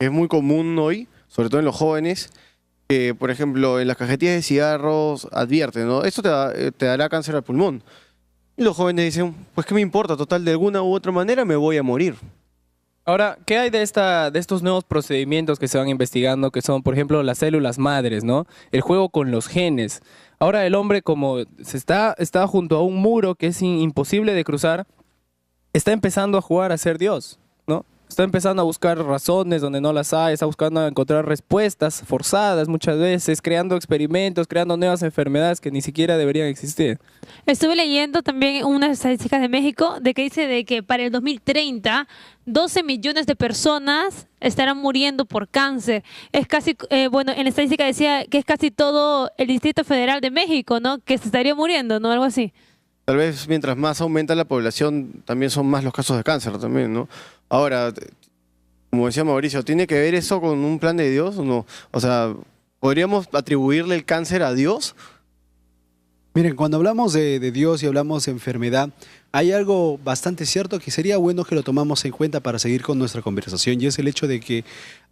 es muy común hoy, sobre todo en los jóvenes. Por ejemplo, en las cajetillas de cigarros advierten, ¿no? Esto te dará cáncer al pulmón. Y los jóvenes dicen, pues ¿qué me importa? Total, de alguna u otra manera me voy a morir. Ahora, ¿qué hay de estos nuevos procedimientos que se van investigando, que son, por ejemplo, las células madres, ¿no? El juego con los genes. Ahora el hombre, como está junto a un muro que es imposible de cruzar, está empezando a jugar a ser Dios, ¿no? Está empezando a buscar razones donde no las hay, está buscando encontrar respuestas forzadas muchas veces, creando experimentos, creando nuevas enfermedades que ni siquiera deberían existir. Estuve leyendo también unas estadísticas de México de que dice de que para el 2030 12 millones de personas estarán muriendo por cáncer. Es casi, bueno, en la estadística decía que es casi todo el Distrito Federal de México, ¿no? Que se estaría muriendo, ¿no? Algo así. Tal vez mientras más aumenta la población, también son más los casos de cáncer también, ¿no? Ahora, como decía Mauricio, ¿tiene que ver eso con un plan de Dios o no? O sea, ¿podríamos atribuirle el cáncer a Dios? Miren, cuando hablamos de Dios y hablamos de enfermedad, hay algo bastante cierto que sería bueno que lo tomamos en cuenta para seguir con nuestra conversación, y es el hecho de que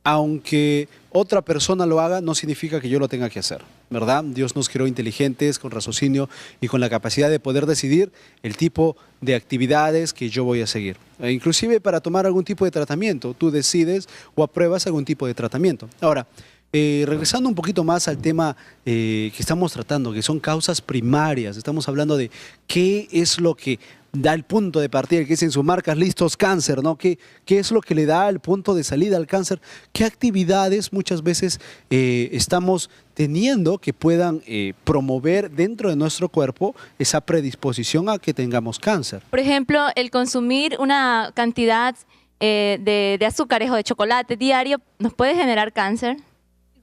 aunque otra persona lo haga, no significa que yo lo tenga que hacer, ¿verdad? Dios nos creó inteligentes, con raciocinio y con la capacidad de poder decidir el tipo de actividades que yo voy a seguir. Inclusive para tomar algún tipo de tratamiento, tú decides o apruebas algún tipo de tratamiento. Ahora, regresando un poquito más al tema que estamos tratando, que son causas primarias, estamos hablando de qué es lo que da el punto de partida, que dicen sus marcas, listos, cáncer, ¿no? ¿Qué es lo que le da el punto de salida al cáncer? ¿Qué actividades muchas veces estamos teniendo que puedan promover dentro de nuestro cuerpo esa predisposición a que tengamos cáncer? Por ejemplo, el consumir una cantidad de azúcares o de chocolate diario nos puede generar cáncer.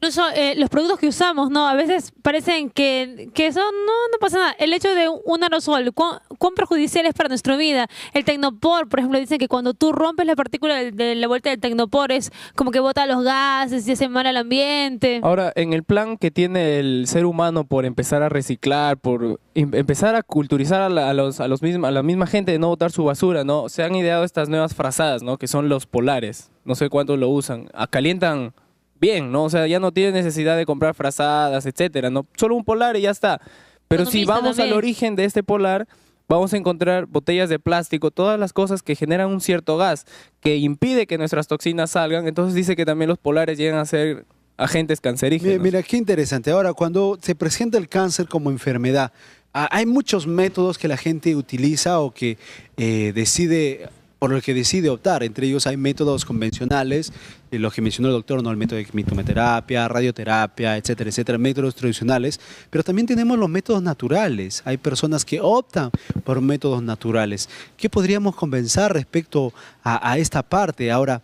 Incluso los productos que usamos, ¿no? A veces parecen que eso no pasa nada. El hecho de un aerosol, ¿cuán perjudicial es para nuestra vida? El Tecnopor, por ejemplo, dicen que cuando tú rompes la partícula de la vuelta del Tecnopor es como que bota los gases y hace mal al ambiente. Ahora, en el plan que tiene el ser humano por empezar a reciclar, por empezar a culturizar a la misma gente de no botar su basura, ¿no? Se han ideado estas nuevas frazadas, ¿no? Que son los polares. No sé cuántos lo usan. Calientan bien, ¿no? O sea, ya no tienes necesidad de comprar frazadas, etcétera, ¿no? Solo un polar y ya está. Pero si vamos al origen de este polar, vamos a encontrar botellas de plástico, todas las cosas que generan un cierto gas que impide que nuestras toxinas salgan. Entonces dice que también los polares llegan a ser agentes cancerígenos. Mira, qué interesante. Ahora, cuando se presenta el cáncer como enfermedad, hay muchos métodos que la gente utiliza o que decide por el que decide optar. Entre ellos hay métodos convencionales, los que mencionó el doctor, ¿no? El método de quimioterapia, radioterapia, etcétera, etcétera, métodos tradicionales, pero también tenemos los métodos naturales. Hay personas que optan por métodos naturales. ¿Qué podríamos conversar respecto a esta parte? Ahora,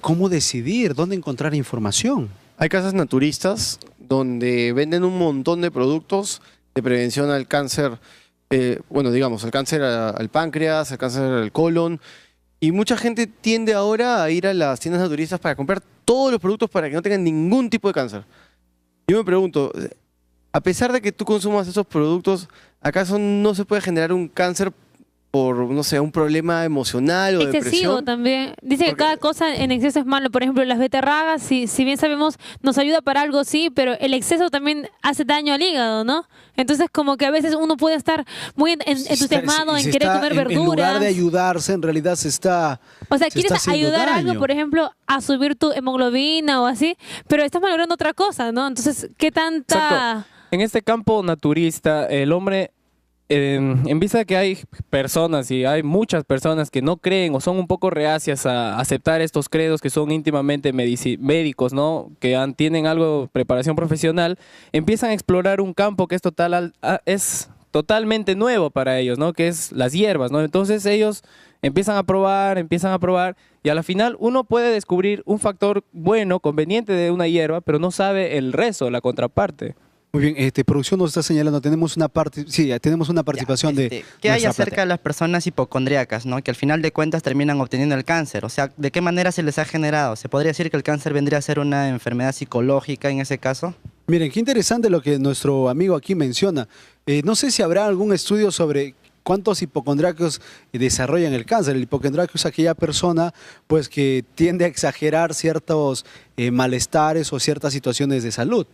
¿cómo decidir? ¿Dónde encontrar información? Hay casas naturistas donde venden un montón de productos de prevención al cáncer, bueno, digamos, al cáncer al páncreas, al cáncer al colon. Y mucha gente tiende ahora a ir a las tiendas naturistas para comprar todos los productos para que no tengan ningún tipo de cáncer. Yo me pregunto, a pesar de que tú consumas esos productos, ¿acaso no se puede generar un cáncer por, no sé, un problema emocional o excesivo depresión? también. Dice que cada cosa en exceso es malo. Por ejemplo, las beterragas, si bien sabemos, nos ayuda para algo, sí, pero el exceso también hace daño al hígado, ¿no? Entonces, como que a veces uno puede estar muy entusiasmado en querer comer verduras. En lugar de ayudarse, en realidad se está O sea, se está quieres haciendo ayudar a daño. algo, por ejemplo, a subir tu hemoglobina o así, pero estás malogrando otra cosa, ¿no? Entonces, ¿qué tanta...? Exacto. En este campo naturista, el hombre, en vista de que hay personas y hay muchas personas que no creen o son un poco reacias a aceptar estos credos que son íntimamente médicos, ¿no? Que tienen algo de preparación profesional, empiezan a explorar un campo que es totalmente nuevo para ellos, ¿no? Que es las hierbas, ¿no? Entonces ellos empiezan a probar y a la final uno puede descubrir un factor bueno, conveniente de una hierba, pero no sabe el resto, la contraparte. Muy bien, producción nos está señalando, tenemos una participación de ¿Qué hay nuestra acerca platea. de las personas hipocondríacas, ¿no? Que al final de cuentas terminan obteniendo el cáncer? O sea, ¿de qué manera se les ha generado? ¿Se podría decir que el cáncer vendría a ser una enfermedad psicológica en ese caso? Miren, qué interesante lo que nuestro amigo aquí menciona. No sé si habrá algún estudio sobre cuántos hipocondríacos desarrollan el cáncer. El hipocondríaco es aquella persona pues, que tiende a exagerar ciertos malestares o ciertas situaciones de salud.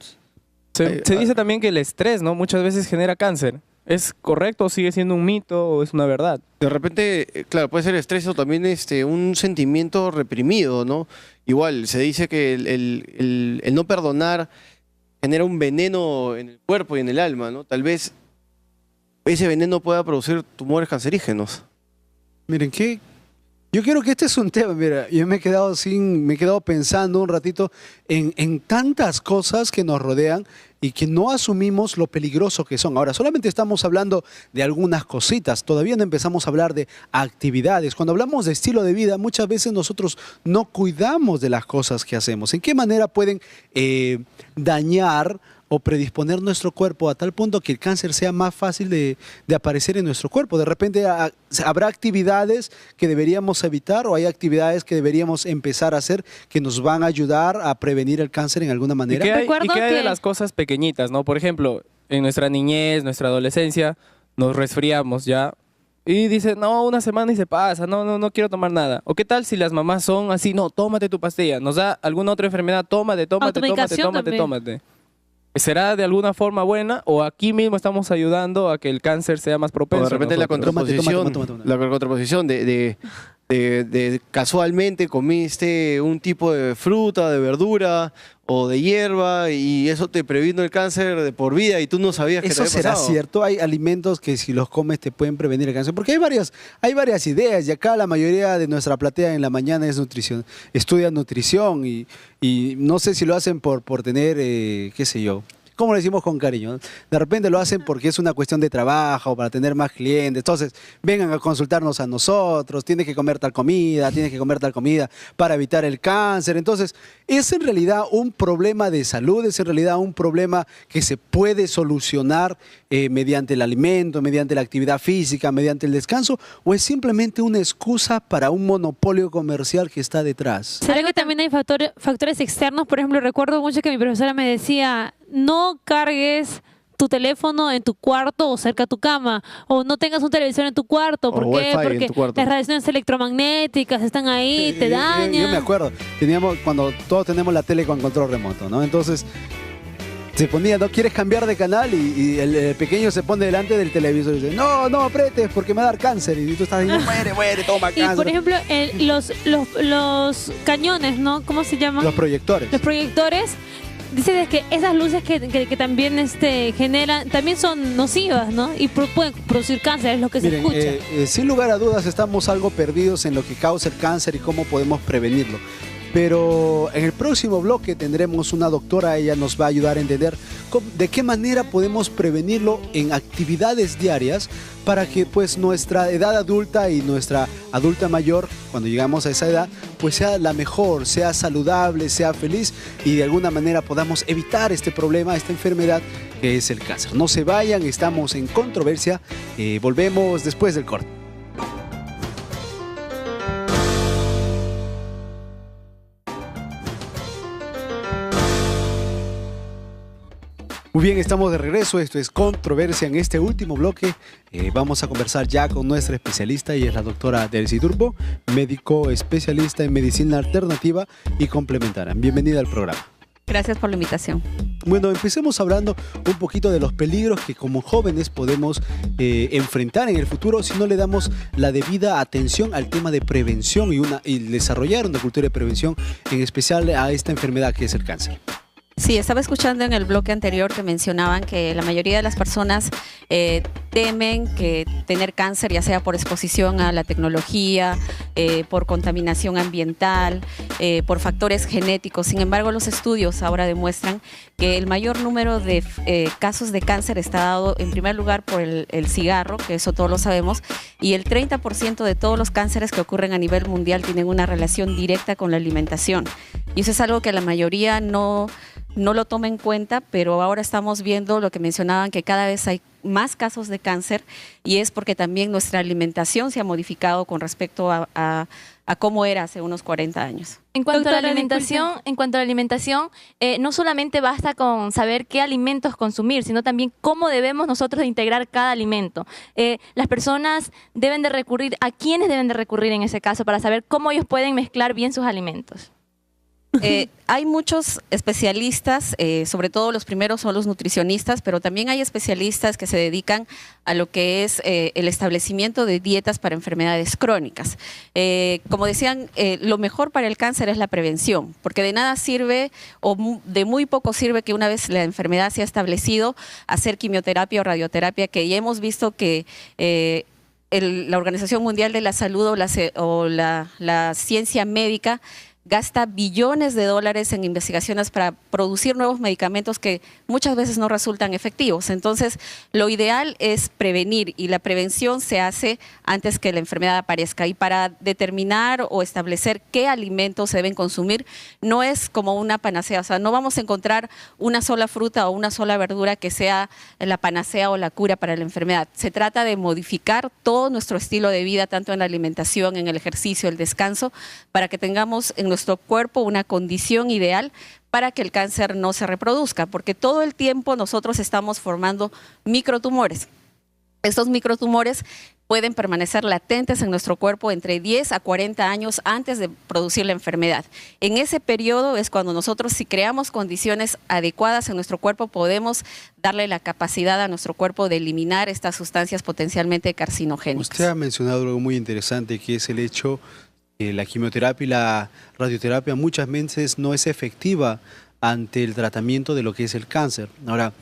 Se dice también que el estrés, ¿no? Muchas veces genera cáncer. ¿Es correcto o sigue siendo un mito o es una verdad? De repente, claro, puede ser estrés o también un sentimiento reprimido, ¿no? Igual, se dice que el no perdonar genera un veneno en el cuerpo y en el alma, ¿no? Tal vez ese veneno pueda producir tumores cancerígenos. Miren, yo creo que este es un tema, mira, yo me he quedado pensando un ratito en tantas cosas que nos rodean y que no asumimos lo peligroso que son. Ahora, solamente estamos hablando de algunas cositas, todavía no empezamos a hablar de actividades. Cuando hablamos de estilo de vida, muchas veces nosotros no cuidamos de las cosas que hacemos. ¿En qué manera pueden dañar o predisponer nuestro cuerpo a tal punto que el cáncer sea más fácil de aparecer en nuestro cuerpo? De repente habrá actividades que deberíamos evitar o hay actividades que deberíamos empezar a hacer que nos van a ayudar a prevenir el cáncer en alguna manera. ¿Y qué hay de las cosas pequeñitas, no? Por ejemplo, en nuestra niñez, nuestra adolescencia, nos resfriamos ya y dice, no, una semana y se pasa, no quiero tomar nada. ¿O qué tal si las mamás son así, no, tómate tu pastilla, nos da alguna otra enfermedad, tómate. ¿Será de alguna forma buena o aquí mismo estamos ayudando a que el cáncer sea más propenso? O de repente la contraposición de casualmente comiste un tipo de fruta, de verdura o de hierba y eso te previno el cáncer de por vida y tú no sabías que te ¿Eso había será pasado? cierto? Hay alimentos que si los comes te pueden prevenir el cáncer. Porque hay varias ideas y acá la mayoría de nuestra platea en la mañana es nutrición, estudia nutrición y no sé si lo hacen por tener, qué sé yo, ¿cómo lo decimos con cariño? De repente lo hacen porque es una cuestión de trabajo, para tener más clientes. Entonces, vengan a consultarnos a nosotros, tienes que comer tal comida para evitar el cáncer. Entonces, ¿es en realidad un problema de salud? ¿Es en realidad un problema que se puede solucionar mediante el alimento, mediante la actividad física, mediante el descanso? ¿O es simplemente una excusa para un monopolio comercial que está detrás? ¿Será que también hay factores externos? Por ejemplo, recuerdo mucho que mi profesora me decía, no cargues tu teléfono en tu cuarto o cerca a tu cama, o no tengas un televisor en tu cuarto. ¿Por qué? Porque las radiaciones electromagnéticas están ahí, te dañan. Yo me acuerdo, cuando todos tenemos la tele con control remoto, ¿no? Entonces se ponía, no quieres cambiar de canal y el pequeño se pone delante del televisor y dice, no apretes porque me va a dar cáncer. Y tú estás diciendo, muere, toma cáncer. Y por ejemplo, los cañones, ¿no? ¿Cómo se llaman? Los proyectores. Los proyectores dice que esas luces que también generan, también son nocivas, ¿no? Y pueden producir cáncer, es lo que se Miren, escucha. sin lugar a dudas estamos algo perdidos en lo que causa el cáncer y cómo podemos prevenirlo. Pero en el próximo bloque tendremos una doctora, ella nos va a ayudar a entender de qué manera podemos prevenirlo en actividades diarias para que pues nuestra edad adulta y nuestra adulta mayor, cuando llegamos a esa edad, pues sea la mejor, sea saludable, sea feliz y de alguna manera podamos evitar este problema, esta enfermedad que es el cáncer. No se vayan, estamos en Controversia, volvemos después del corte. Muy bien, estamos de regreso, esto es Controversia. En este último bloque vamos a conversar ya con nuestra especialista y es la doctora Delcy Turbo, médico especialista en medicina alternativa y complementaria. Bienvenida al programa. Gracias por la invitación. Bueno, empecemos hablando un poquito de los peligros que como jóvenes podemos enfrentar en el futuro si no le damos la debida atención al tema de prevención y desarrollar una cultura de prevención, en especial a esta enfermedad que es el cáncer. Sí, estaba escuchando en el bloque anterior que mencionaban que la mayoría de las personas temen que tener cáncer, ya sea por exposición a la tecnología, por contaminación ambiental, por factores genéticos. Sin embargo, los estudios ahora demuestran que el mayor número de casos de cáncer está dado en primer lugar por el cigarro, que eso todos lo sabemos, y el 30% de todos los cánceres que ocurren a nivel mundial tienen una relación directa con la alimentación. Y eso es algo que la mayoría no lo toma en cuenta, pero ahora estamos viendo lo que mencionaban, que cada vez hay más casos de cáncer y es porque también nuestra alimentación se ha modificado con respecto a cómo era hace unos 40 años. En cuanto a la alimentación, no solamente basta con saber qué alimentos consumir, sino también cómo debemos nosotros integrar cada alimento. Las personas deben de recurrir, ¿a quiénes deben de recurrir en ese caso para saber cómo ellos pueden mezclar bien sus alimentos? Hay muchos especialistas, sobre todo los primeros son los nutricionistas, pero también hay especialistas que se dedican a lo que es el establecimiento de dietas para enfermedades crónicas. Como decían, lo mejor para el cáncer es la prevención, porque de nada sirve o de muy poco sirve que una vez la enfermedad se ha establecido, hacer quimioterapia o radioterapia, que ya hemos visto que la Organización Mundial de la Salud o la ciencia médica gasta billones de dólares en investigaciones para producir nuevos medicamentos que muchas veces no resultan efectivos. Entonces, lo ideal es prevenir y la prevención se hace antes que la enfermedad aparezca. Y para determinar o establecer qué alimentos se deben consumir, no es como una panacea. O sea, no vamos a encontrar una sola fruta o una sola verdura que sea la panacea o la cura para la enfermedad. Se trata de modificar todo nuestro estilo de vida, tanto en la alimentación, en el ejercicio, el descanso, para que tengamos en nuestro cuerpo una condición ideal para que el cáncer no se reproduzca, porque todo el tiempo nosotros estamos formando microtumores. Estos microtumores pueden permanecer latentes en nuestro cuerpo entre 10 a 40 años antes de producir la enfermedad. En ese periodo es cuando nosotros, si creamos condiciones adecuadas en nuestro cuerpo, podemos darle la capacidad a nuestro cuerpo de eliminar estas sustancias potencialmente carcinogénicas. Usted ha mencionado algo muy interesante, que es el hecho la quimioterapia y la radioterapia muchas veces no es efectiva ante el tratamiento de lo que es el cáncer. Ahora,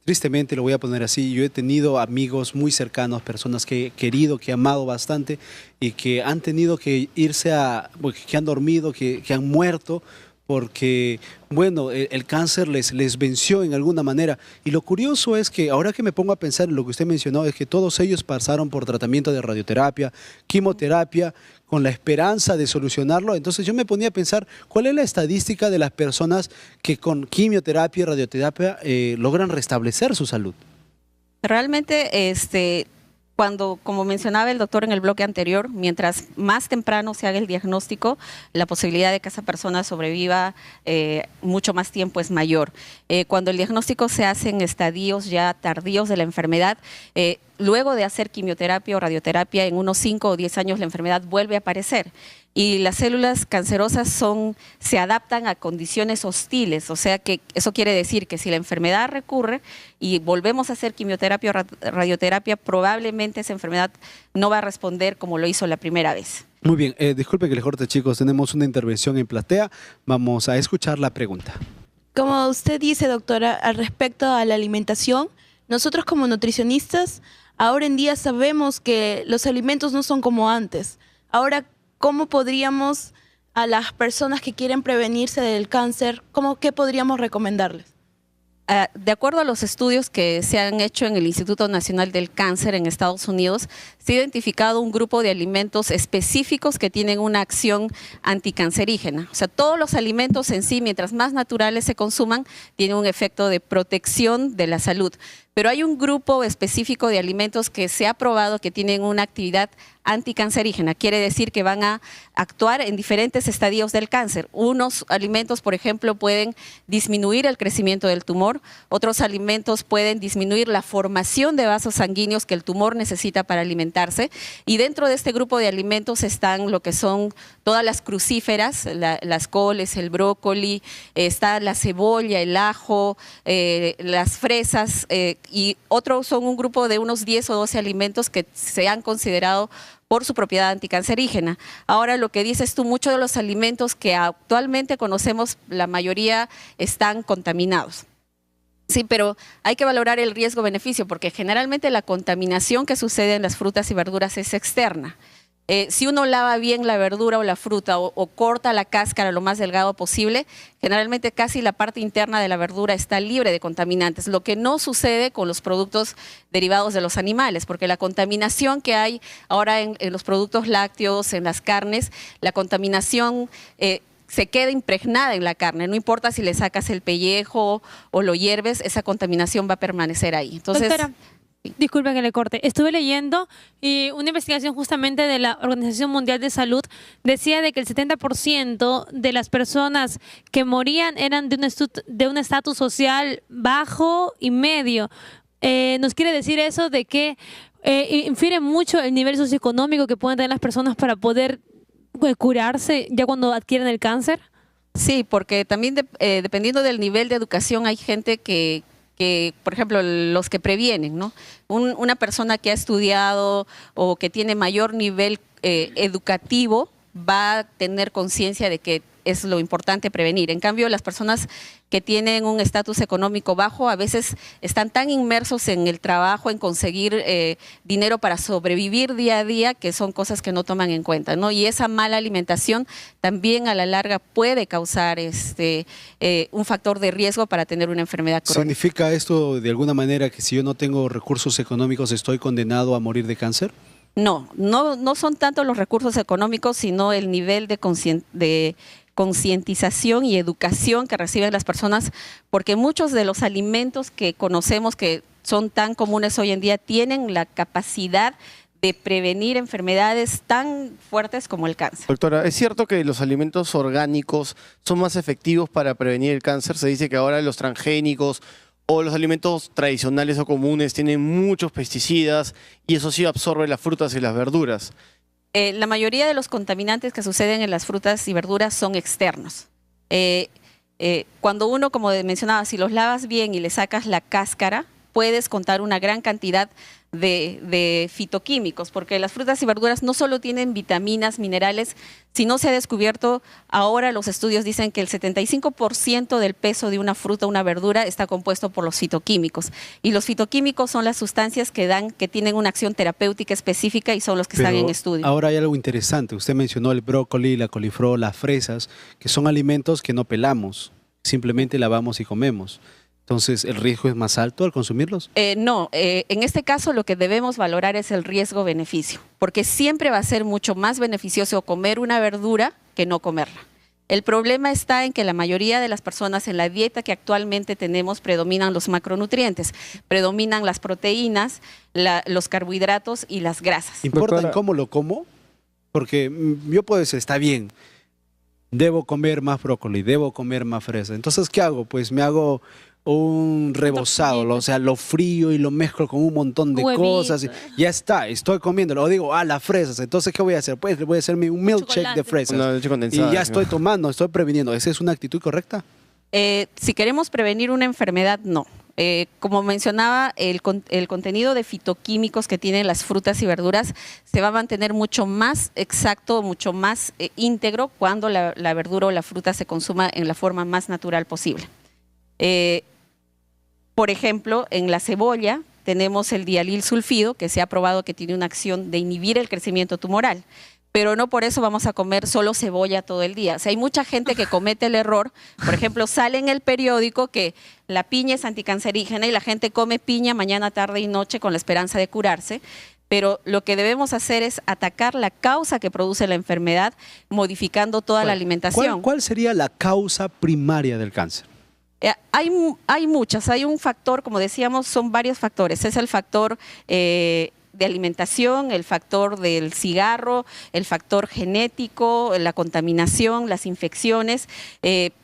tristemente lo voy a poner así, yo he tenido amigos muy cercanos, personas que he querido, que he amado bastante y que han tenido que irse que han dormido, que han muerto porque, bueno, el cáncer les venció en alguna manera. Y lo curioso es que ahora que me pongo a pensar en lo que usted mencionó, es que todos ellos pasaron por tratamiento de radioterapia, quimioterapia, con la esperanza de solucionarlo. Entonces yo me ponía a pensar, ¿cuál es la estadística de las personas que con quimioterapia y radioterapia logran restablecer su salud? Realmente, cuando, como mencionaba el doctor en el bloque anterior, mientras más temprano se haga el diagnóstico, la posibilidad de que esa persona sobreviva mucho más tiempo es mayor. Cuando el diagnóstico se hace en estadios ya tardíos de la enfermedad, luego de hacer quimioterapia o radioterapia, en unos 5 o 10 años la enfermedad vuelve a aparecer. Y las células cancerosas se adaptan a condiciones hostiles, o sea que eso quiere decir que si la enfermedad recurre y volvemos a hacer quimioterapia o radioterapia, probablemente esa enfermedad no va a responder como lo hizo la primera vez. Muy bien, disculpe que les corte, chicos, tenemos una intervención en platea. Vamos a escuchar la pregunta. Como usted dice, doctora, al respecto a la alimentación, nosotros como nutricionistas, ahora en día sabemos que los alimentos no son como antes. Ahora, ¿cómo podríamos a las personas que quieren prevenirse del cáncer, qué podríamos recomendarles? De acuerdo a los estudios que se han hecho en el Instituto Nacional del Cáncer en Estados Unidos, se ha identificado un grupo de alimentos específicos que tienen una acción anticancerígena. O sea, todos los alimentos en sí, mientras más naturales se consuman, tienen un efecto de protección de la salud. Pero hay un grupo específico de alimentos que se ha probado que tienen una actividad anticancerígena. Quiere decir que van a actuar en diferentes estadios del cáncer. Unos alimentos, por ejemplo, pueden disminuir el crecimiento del tumor. Otros alimentos pueden disminuir la formación de vasos sanguíneos que el tumor necesita para alimentarse. Y dentro de este grupo de alimentos están lo que son todas las crucíferas, las coles, el brócoli, está la cebolla, el ajo, las fresas, y otros son un grupo de unos 10 o 12 alimentos que se han considerado por su propiedad anticancerígena. Ahora, lo que dices tú, muchos de los alimentos que actualmente conocemos, la mayoría están contaminados. Sí, pero hay que valorar el riesgo-beneficio, porque generalmente la contaminación que sucede en las frutas y verduras es externa. Si uno lava bien la verdura o la fruta o corta la cáscara lo más delgado posible, generalmente casi la parte interna de la verdura está libre de contaminantes, lo que no sucede con los productos derivados de los animales, porque la contaminación que hay ahora en los productos lácteos, en las carnes, la contaminación se queda impregnada en la carne, no importa si le sacas el pellejo o lo hierves, esa contaminación va a permanecer ahí. Entonces, doctora, disculpe que le corte. Estuve leyendo y una investigación justamente de la Organización Mundial de Salud decía de que el 70% de las personas que morían eran de un estatus social bajo y medio. ¿Nos quiere decir eso de que infiere mucho el nivel socioeconómico que pueden tener las personas para poder curarse ya cuando adquieren el cáncer? Sí, porque también dependiendo del nivel de educación hay gente que, por ejemplo, los que previenen, ¿no? Una persona que ha estudiado o que tiene mayor nivel educativo va a tener conciencia de que es lo importante prevenir. En cambio, las personas que tienen un estatus económico bajo a veces están tan inmersos en el trabajo, en conseguir dinero para sobrevivir día a día, que son cosas que no toman en cuenta, ¿no? Y esa mala alimentación también a la larga puede causar un factor de riesgo para tener una enfermedad crónica. ¿Significa esto de alguna manera que si yo no tengo recursos económicos estoy condenado a morir de cáncer? No son tanto los recursos económicos, sino el nivel de concientización y educación que reciben las personas, porque muchos de los alimentos que conocemos que son tan comunes hoy en día tienen la capacidad de prevenir enfermedades tan fuertes como el cáncer. Doctora, ¿es cierto que los alimentos orgánicos son más efectivos para prevenir el cáncer? Se dice que ahora los transgénicos o los alimentos tradicionales o comunes tienen muchos pesticidas y eso sí absorbe las frutas y las verduras. La mayoría de los contaminantes que suceden en las frutas y verduras son externos. Cuando uno, como mencionaba, si los lavas bien y le sacas la cáscara, puedes contar una gran cantidad de fitoquímicos, porque las frutas y verduras no solo tienen vitaminas, minerales, sino se ha descubierto, ahora los estudios dicen que el 75% del peso de una fruta o una verdura está compuesto por los fitoquímicos. Y los fitoquímicos son las sustancias que tienen una acción terapéutica específica y son los que están en estudio. Ahora hay algo interesante. Usted mencionó el brócoli, la coliflor, las fresas, que son alimentos que no pelamos, simplemente lavamos y comemos. Entonces, ¿el riesgo es más alto al consumirlos? No, en este caso lo que debemos valorar es el riesgo-beneficio, porque siempre va a ser mucho más beneficioso comer una verdura que no comerla. El problema está en que la mayoría de las personas en la dieta que actualmente tenemos predominan los macronutrientes, predominan las proteínas, los carbohidratos y las grasas. ¿Importa cómo lo como? Porque yo puedo decir, está bien, debo comer más brócoli, debo comer más fresa. Entonces, ¿qué hago? Pues me hago un rebozado, o sea, lo frío y lo mezclo con un montón de cosas. Y ya está, estoy comiéndolo. O digo, las fresas. Entonces, ¿qué voy a hacer? Pues voy a hacerme un milkshake de fresas. Una leche condensada, y ya estoy tomando, estoy previniendo. ¿Esa es una actitud correcta? Si queremos prevenir una enfermedad, no. Como mencionaba, el contenido de fitoquímicos que tienen las frutas y verduras se va a mantener mucho más exacto, mucho más íntegro cuando la verdura o la fruta se consuma en la forma más natural posible. Por ejemplo, en la cebolla tenemos el dialil sulfido, que se ha probado que tiene una acción de inhibir el crecimiento tumoral. Pero no por eso vamos a comer solo cebolla todo el día. O sea, hay mucha gente que comete el error. Por ejemplo, sale en el periódico que la piña es anticancerígena y la gente come piña mañana, tarde y noche con la esperanza de curarse. Pero lo que debemos hacer es atacar la causa que produce la enfermedad, modificando toda la alimentación. ¿Cuál sería la causa primaria del cáncer? Hay muchas. Hay un factor, como decíamos, son varios factores. Es el factor de alimentación, el factor del cigarro, el factor genético, la contaminación, las infecciones,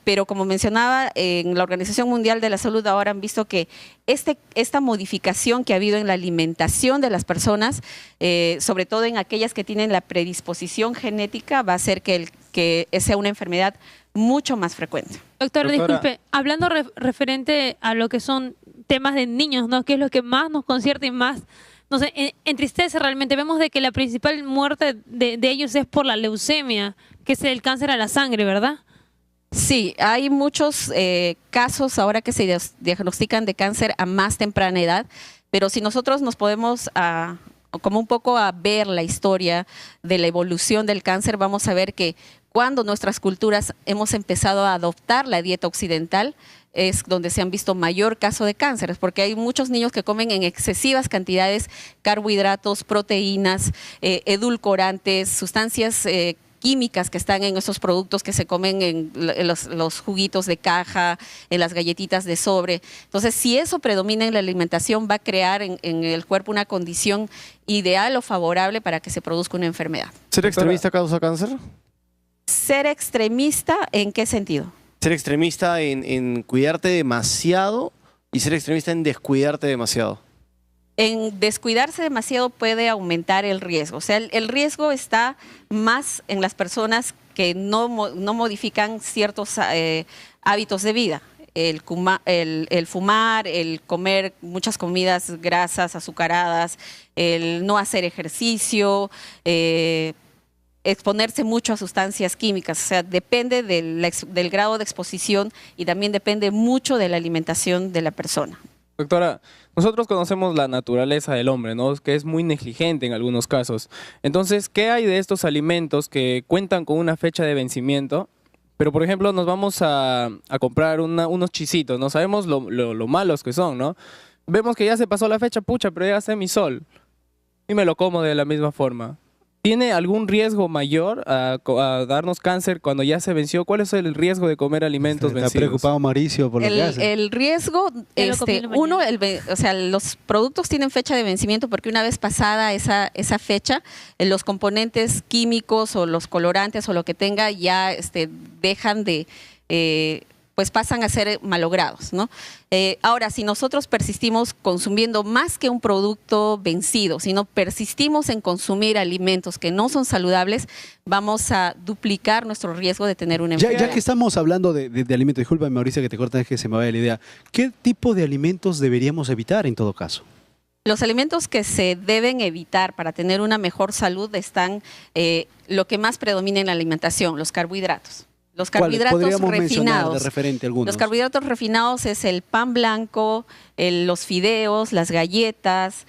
pero como mencionaba, en la Organización Mundial de la Salud ahora han visto que esta modificación que ha habido en la alimentación de las personas, sobre todo en aquellas que tienen la predisposición genética, va a hacer que sea una enfermedad mucho más frecuente. Doctora, disculpe, hablando referente a lo que son temas de niños, ¿no? Que es lo que más nos concierne y más no sé, entristece realmente. Vemos de que la principal muerte de ellos es por la leucemia, que es el cáncer a la sangre, ¿verdad? Sí, hay muchos casos ahora que se diagnostican de cáncer a más temprana edad, pero si nosotros nos podemos como un poco a ver la historia de la evolución del cáncer, vamos a ver que cuando nuestras culturas hemos empezado a adoptar la dieta occidental, es donde se han visto mayor caso de cánceres, porque hay muchos niños que comen en excesivas cantidades carbohidratos, proteínas, edulcorantes, sustancias químicas que están en esos productos que se comen en los juguitos de caja, en las galletitas de sobre. Entonces, si eso predomina en la alimentación, va a crear en el cuerpo una condición ideal o favorable para que se produzca una enfermedad. ¿Ser extremista causa cáncer? ¿Ser extremista en qué sentido? Ser extremista en cuidarte demasiado y ser extremista en descuidarte demasiado. En descuidarse demasiado puede aumentar el riesgo. O sea, el riesgo está más en las personas que no modifican ciertos hábitos de vida. El fumar, el comer muchas comidas grasas, azucaradas, el no hacer ejercicio, exponerse mucho a sustancias químicas. O sea, depende del grado de exposición y también depende mucho de la alimentación de la persona. Doctora, nosotros conocemos la naturaleza del hombre, ¿no? Que es muy negligente en algunos casos. Entonces, ¿qué hay de estos alimentos que cuentan con una fecha de vencimiento? Pero, por ejemplo, nos vamos a comprar unos chisitos, ¿no? Sabemos lo malos que son, ¿no? Vemos que ya se pasó la fecha, pucha, pero ya hace mi sol. Y me lo como de la misma forma. ¿Tiene algún riesgo mayor a darnos cáncer cuando ya se venció? ¿Cuál es el riesgo de comer alimentos vencidos? Está preocupado Mauricio por lo que hace. El riesgo, o sea, los productos tienen fecha de vencimiento porque una vez pasada esa fecha, los componentes químicos o los colorantes o lo que tenga ya dejan de... pues pasan a ser malogrados, ¿no? Ahora, si nosotros persistimos consumiendo más que un producto vencido, sino persistimos en consumir alimentos que no son saludables, vamos a duplicar nuestro riesgo de tener una enfermedad. Ya que estamos hablando de alimentos, disculpa Mauricio que te corta, es que se me vaya la idea, ¿qué tipo de alimentos deberíamos evitar en todo caso? Los alimentos que se deben evitar para tener una mejor salud están lo que más predomina en la alimentación, los carbohidratos. Los carbohidratos refinados. De referente algunos? Los carbohidratos refinados es el pan blanco, los fideos, las galletas,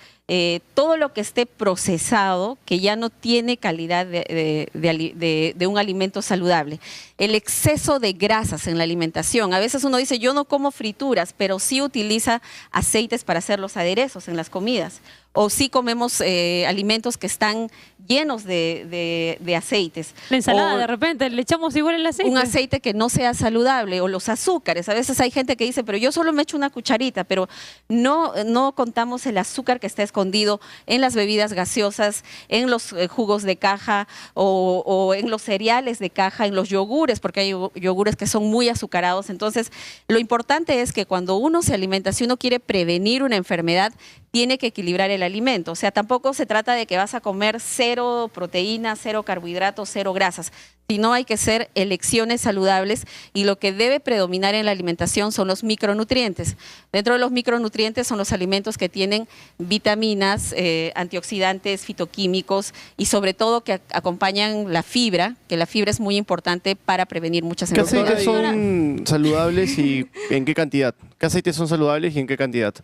todo lo que esté procesado que ya no tiene calidad de un alimento saludable. El exceso de grasas en la alimentación. A veces uno dice, yo no como frituras, pero sí utiliza aceites para hacer los aderezos en las comidas. O sí comemos alimentos que están llenos de aceites. La ensalada, de repente, le echamos igual el aceite. Un aceite que no sea saludable, o los azúcares. A veces hay gente que dice, pero yo solo me echo una cucharita, pero no contamos el azúcar que está escondido en las bebidas gaseosas, en los jugos de caja, o en los cereales de caja, en los yogures, porque hay yogures que son muy azucarados. Entonces, lo importante es que cuando uno se alimenta, si uno quiere prevenir una enfermedad, tiene que equilibrar el alimento. O sea, tampoco se trata de que vas a comer 0 proteínas, 0 carbohidratos, 0 grasas, sino hay que hacer elecciones saludables y lo que debe predominar en la alimentación son los micronutrientes. Dentro de los micronutrientes son los alimentos que tienen vitaminas, antioxidantes, fitoquímicos y sobre todo que acompañan la fibra, que la fibra es muy importante para prevenir muchas ¿Qué enfermedades. aceites son saludables y en qué cantidad? ¿Qué aceites son saludables y en qué cantidad?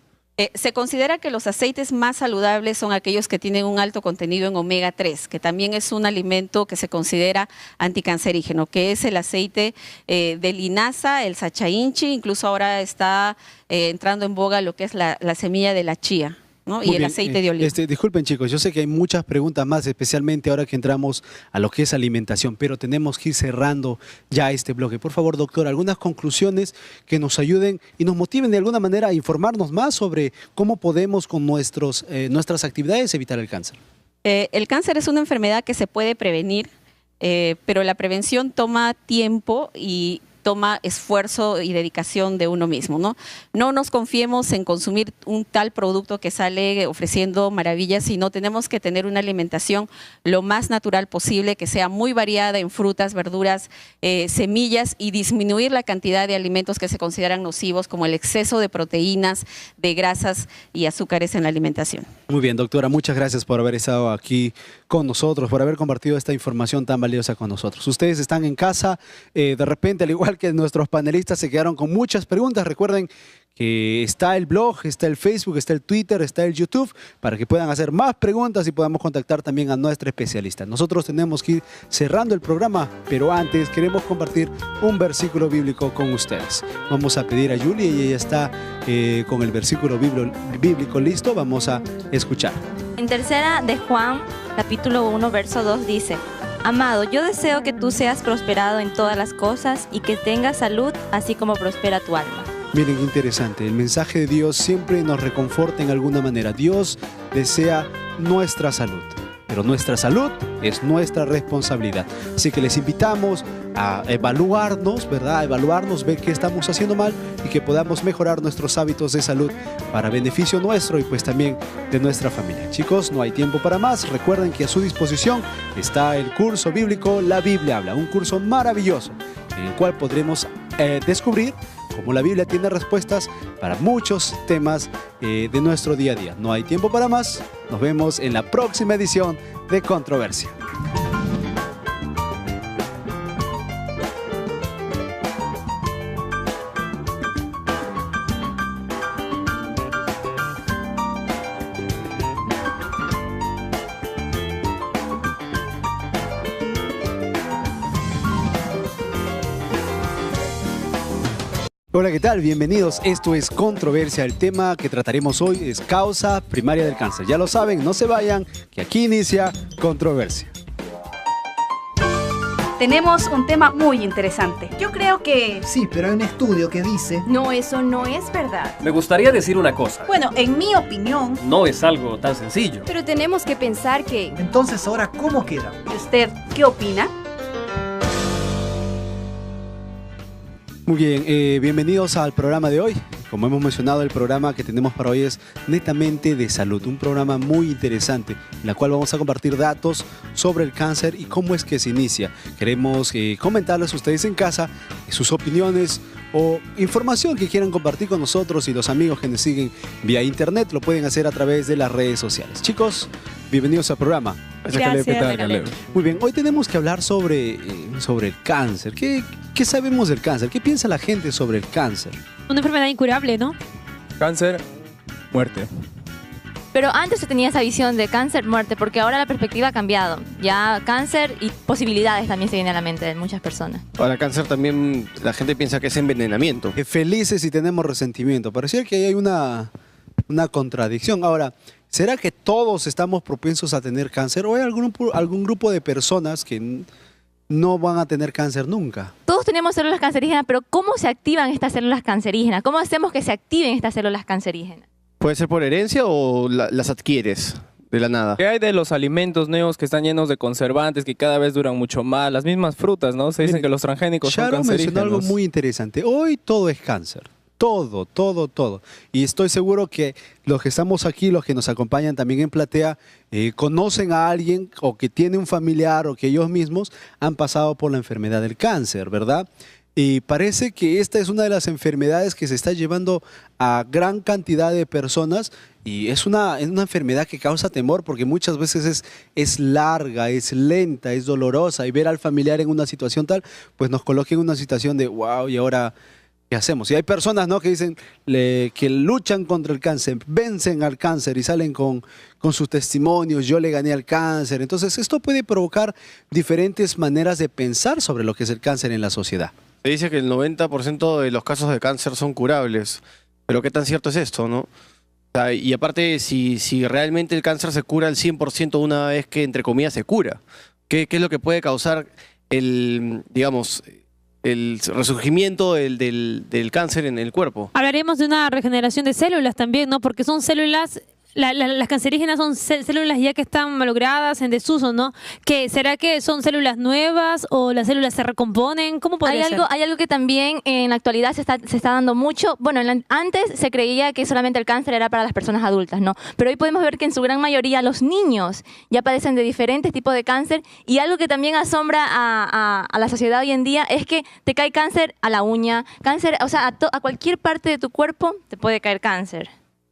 Se considera que los aceites más saludables son aquellos que tienen un alto contenido en omega 3, que también es un alimento que se considera anticancerígeno, que es el aceite de linaza, el sachainchi, incluso ahora está entrando en boga lo que es la semilla de la chía, ¿no? Muy Y el bien, aceite de oliva. Disculpen chicos, yo sé que hay muchas preguntas más, especialmente ahora que entramos a lo que es alimentación, pero tenemos que ir cerrando ya este bloque. Por favor, doctor, algunas conclusiones que nos ayuden y nos motiven de alguna manera a informarnos más sobre cómo podemos con nuestras actividades evitar el cáncer. El cáncer es una enfermedad que se puede prevenir, pero la prevención toma tiempo y toma esfuerzo y dedicación de uno mismo, ¿no? No nos confiemos en consumir un tal producto que sale ofreciendo maravillas, sino tenemos que tener una alimentación lo más natural posible, que sea muy variada en frutas, verduras, semillas y disminuir la cantidad de alimentos que se consideran nocivos, como el exceso de proteínas, de grasas y azúcares en la alimentación. Muy bien, doctora, muchas gracias por haber estado aquí con nosotros, por haber compartido esta información tan valiosa con nosotros. Ustedes están en casa, de repente, al igual que nuestros panelistas, se quedaron con muchas preguntas. Recuerden que está el blog, está el Facebook, está el Twitter, está el YouTube, para que puedan hacer más preguntas y podamos contactar también a nuestra especialista. Nosotros tenemos que ir cerrando el programa, pero antes queremos compartir un versículo bíblico con ustedes. Vamos a pedir a Julia y ella está con el versículo bíblico listo. Vamos a escuchar. En tercera de Juan, capítulo 1, verso 2 dice: Amado, yo deseo que tú seas prosperado en todas las cosas y que tengas salud, así como prospera tu alma. Miren qué interesante, el mensaje de Dios siempre nos reconforta en alguna manera. Dios desea nuestra salud, pero nuestra salud es nuestra responsabilidad. Así que les invitamos a evaluarnos, ¿verdad? A evaluarnos, ver qué estamos haciendo mal y que podamos mejorar nuestros hábitos de salud para beneficio nuestro y pues también de nuestra familia. Chicos, no hay tiempo para más. Recuerden que a su disposición está el curso bíblico La Biblia Habla, un curso maravilloso en el cual podremos descubrir cómo la Biblia tiene respuestas para muchos temas de nuestro día a día. No hay tiempo para más. Nos vemos en la próxima edición de Controversia. Hola, ¿qué tal? Bienvenidos. Esto es Controversia. El tema que trataremos hoy es causa primaria del cáncer. Ya lo saben, no se vayan, que aquí inicia Controversia. Tenemos un tema muy interesante. Yo creo que... Sí, pero hay un estudio que dice... No, eso no es verdad. Me gustaría decir una cosa. Bueno, en mi opinión... No es algo tan sencillo. Pero tenemos que pensar que... Entonces, ¿ahora cómo queda? ¿Y usted qué opina? Muy bien, bienvenidos al programa de hoy. Como hemos mencionado, el programa que tenemos para hoy es netamente de salud, un programa muy interesante en el cual vamos a compartir datos sobre el cáncer y cómo es que se inicia. Queremos comentarles a ustedes en casa sus opiniones o información que quieran compartir con nosotros, y los amigos que nos siguen vía internet lo pueden hacer a través de las redes sociales. Chicos, bienvenidos al programa. Gracias, Caleb. Muy bien, hoy tenemos que hablar sobre el cáncer. ¿Qué sabemos del cáncer? ¿Qué piensa la gente sobre el cáncer? Una enfermedad incurable, ¿no? Cáncer, muerte. Pero antes se tenía esa visión de cáncer, muerte, porque ahora la perspectiva ha cambiado. Ya cáncer y posibilidades también se vienen a la mente de muchas personas. Ahora, cáncer también la gente piensa que es envenenamiento. Felices y tenemos resentimiento. Pareciera que hay una contradicción. Ahora, ¿será que todos estamos propensos a tener cáncer o hay algún grupo de personas que no van a tener cáncer nunca? Todos tenemos células cancerígenas, pero ¿cómo se activan estas células cancerígenas? ¿Cómo hacemos que se activen estas células cancerígenas? ¿Puede ser por herencia o las adquieres de la nada? ¿Qué hay de los alimentos nuevos que están llenos de conservantes que cada vez duran mucho más? Las mismas frutas, ¿no? Se dicen que los transgénicos son Charo mencionó cancerígenos. algo muy interesante. Hoy todo es cáncer. todo, todo, todo. Y estoy seguro que los que estamos aquí, los que nos acompañan también en platea, conocen a alguien o que tiene un familiar o que ellos mismos han pasado por la enfermedad del cáncer, ¿verdad? Y parece que esta es una de las enfermedades que se está llevando a gran cantidad de personas y es una enfermedad que causa temor porque muchas veces es larga, es lenta, es dolorosa y ver al familiar en una situación tal, pues nos coloca en una situación de wow, y ahora ¿qué hacemos? Y hay personas, ¿no?, que dicen que luchan contra el cáncer, vencen al cáncer y salen con sus testimonios, yo le gané al cáncer. Entonces esto puede provocar diferentes maneras de pensar sobre lo que es el cáncer en la sociedad. Se dice que el 90% de los casos de cáncer son curables, pero ¿qué tan cierto es esto, no? O sea, y aparte, si realmente el cáncer se cura al 100% una vez que, entre comillas, se cura, ¿qué es lo que puede causar el resurgimiento del cáncer en el cuerpo? Hablaremos de una regeneración de células también, ¿no? Porque son células... Las cancerígenas son células ya que están malogradas, en desuso, ¿no? ¿Será que son células nuevas o las células se recomponen? ¿Cómo podría ser? Hay algo que también en la actualidad se está dando mucho. Bueno, antes se creía que solamente el cáncer era para las personas adultas, ¿no? Pero hoy podemos ver que en su gran mayoría los niños ya padecen de diferentes tipos de cáncer y algo que también asombra a la sociedad hoy en día es que te cae cáncer a la uña, cáncer, o sea, a cualquier parte de tu cuerpo te puede caer cáncer.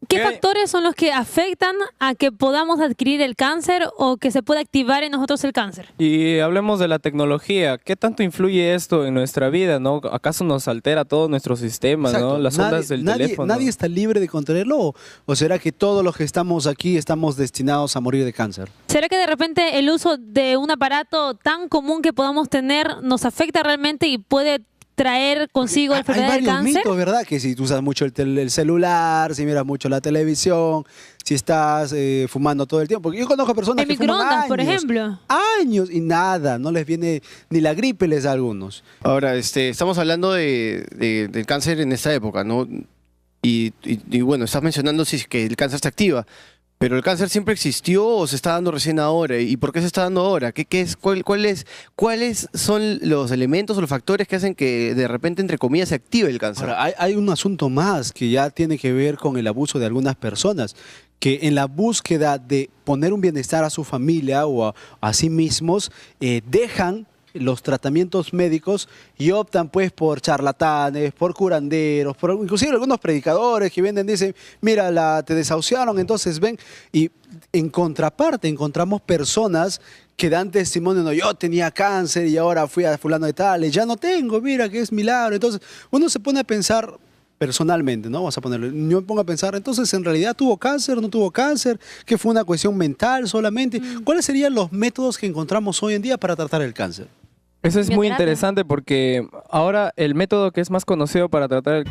¿Qué factores son los que afectan a que podamos adquirir el cáncer o que se pueda activar en nosotros el cáncer? Y hablemos de la tecnología. ¿Qué tanto influye esto en nuestra vida, no? ¿Acaso nos altera todo nuestro sistema, Exacto. ¿no? Las ondas del teléfono. ¿Nadie está libre de contraerlo? ¿O será que todos los que estamos aquí estamos destinados a morir de cáncer? ¿Será que de repente el uso de un aparato tan común que podamos tener nos afecta realmente y puede traer consigo la enfermedad del cáncer? Hay varios mitos, ¿verdad? Que si tú usas mucho el celular, si miras mucho la televisión, si estás fumando todo el tiempo. Porque yo conozco personas que fuman años, por ejemplo. Años y nada, no les viene ni la gripe les da a algunos. Ahora, estamos hablando del cáncer en esta época, ¿no? Y bueno, estás mencionando si es que el cáncer se activa. ¿Pero el cáncer siempre existió o se está dando recién ahora? ¿Y por qué se está dando ahora? ¿Cuáles son los elementos o los factores que hacen que de repente, entre comillas, se active el cáncer? Ahora, hay un asunto más que ya tiene que ver con el abuso de algunas personas, que en la búsqueda de poner un bienestar a su familia o a sí mismos, dejan los tratamientos médicos y optan pues por charlatanes, por curanderos, por inclusive algunos predicadores que vienen y dicen, mira, te desahuciaron, entonces ven. Y en contraparte encontramos personas que dan testimonio, no, yo tenía cáncer y ahora fui a fulano de tal, y ya no tengo, mira que es milagro. Entonces uno se pone a pensar personalmente, ¿no? Vamos a ponerlo. Yo me pongo a pensar, entonces, ¿en realidad tuvo cáncer, no tuvo cáncer? ¿Que fue una cuestión mental solamente? ¿Cuáles serían los métodos que encontramos hoy en día para tratar el cáncer? Eso es muy interesante porque ahora el método que es más conocido para tratar el...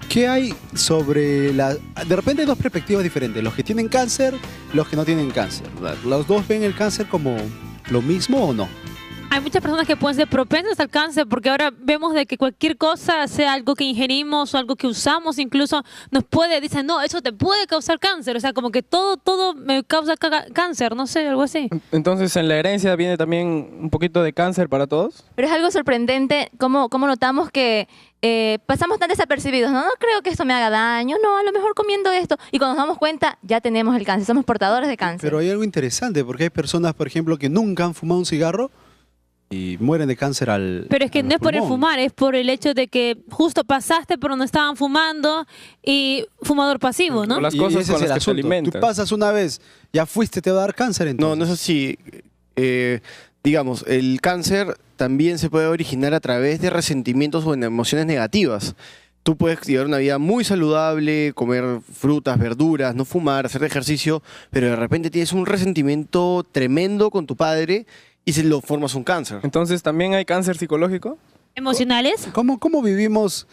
¿Qué hay sobre la...? De repente hay dos perspectivas diferentes, los que tienen cáncer, los que no tienen cáncer, ¿verdad? ¿Los dos ven el cáncer como lo mismo o no? Hay muchas personas que pueden ser propensas al cáncer porque ahora vemos de que cualquier cosa, sea algo que ingerimos o algo que usamos, incluso dicen, no, eso te puede causar cáncer. O sea, como que todo me causa cáncer, no sé, algo así. Entonces, ¿en la herencia viene también un poquito de cáncer para todos? Pero es algo sorprendente cómo notamos que pasamos tan desapercibidos. No creo que esto me haga daño, no, a lo mejor comiendo esto. Y cuando nos damos cuenta, ya tenemos el cáncer, somos portadores de cáncer. Pero hay algo interesante, porque hay personas, por ejemplo, que nunca han fumado un cigarro y mueren de cáncer Pero es que no es por el fumar, es por el hecho de que justo pasaste por donde estaban fumando y fumador pasivo, ¿no? Las cosas con las que te alimentas. Tú pasas una vez, ya fuiste, te va a dar cáncer entonces. No es así. Digamos, el cáncer también se puede originar a través de resentimientos o en emociones negativas. Tú puedes llevar una vida muy saludable, comer frutas, verduras, no fumar, hacer ejercicio, pero de repente tienes un resentimiento tremendo con tu padre y se lo formas un cáncer. Entonces, ¿también hay cáncer psicológico? ¿Emocionales? ¿Cómo vivimos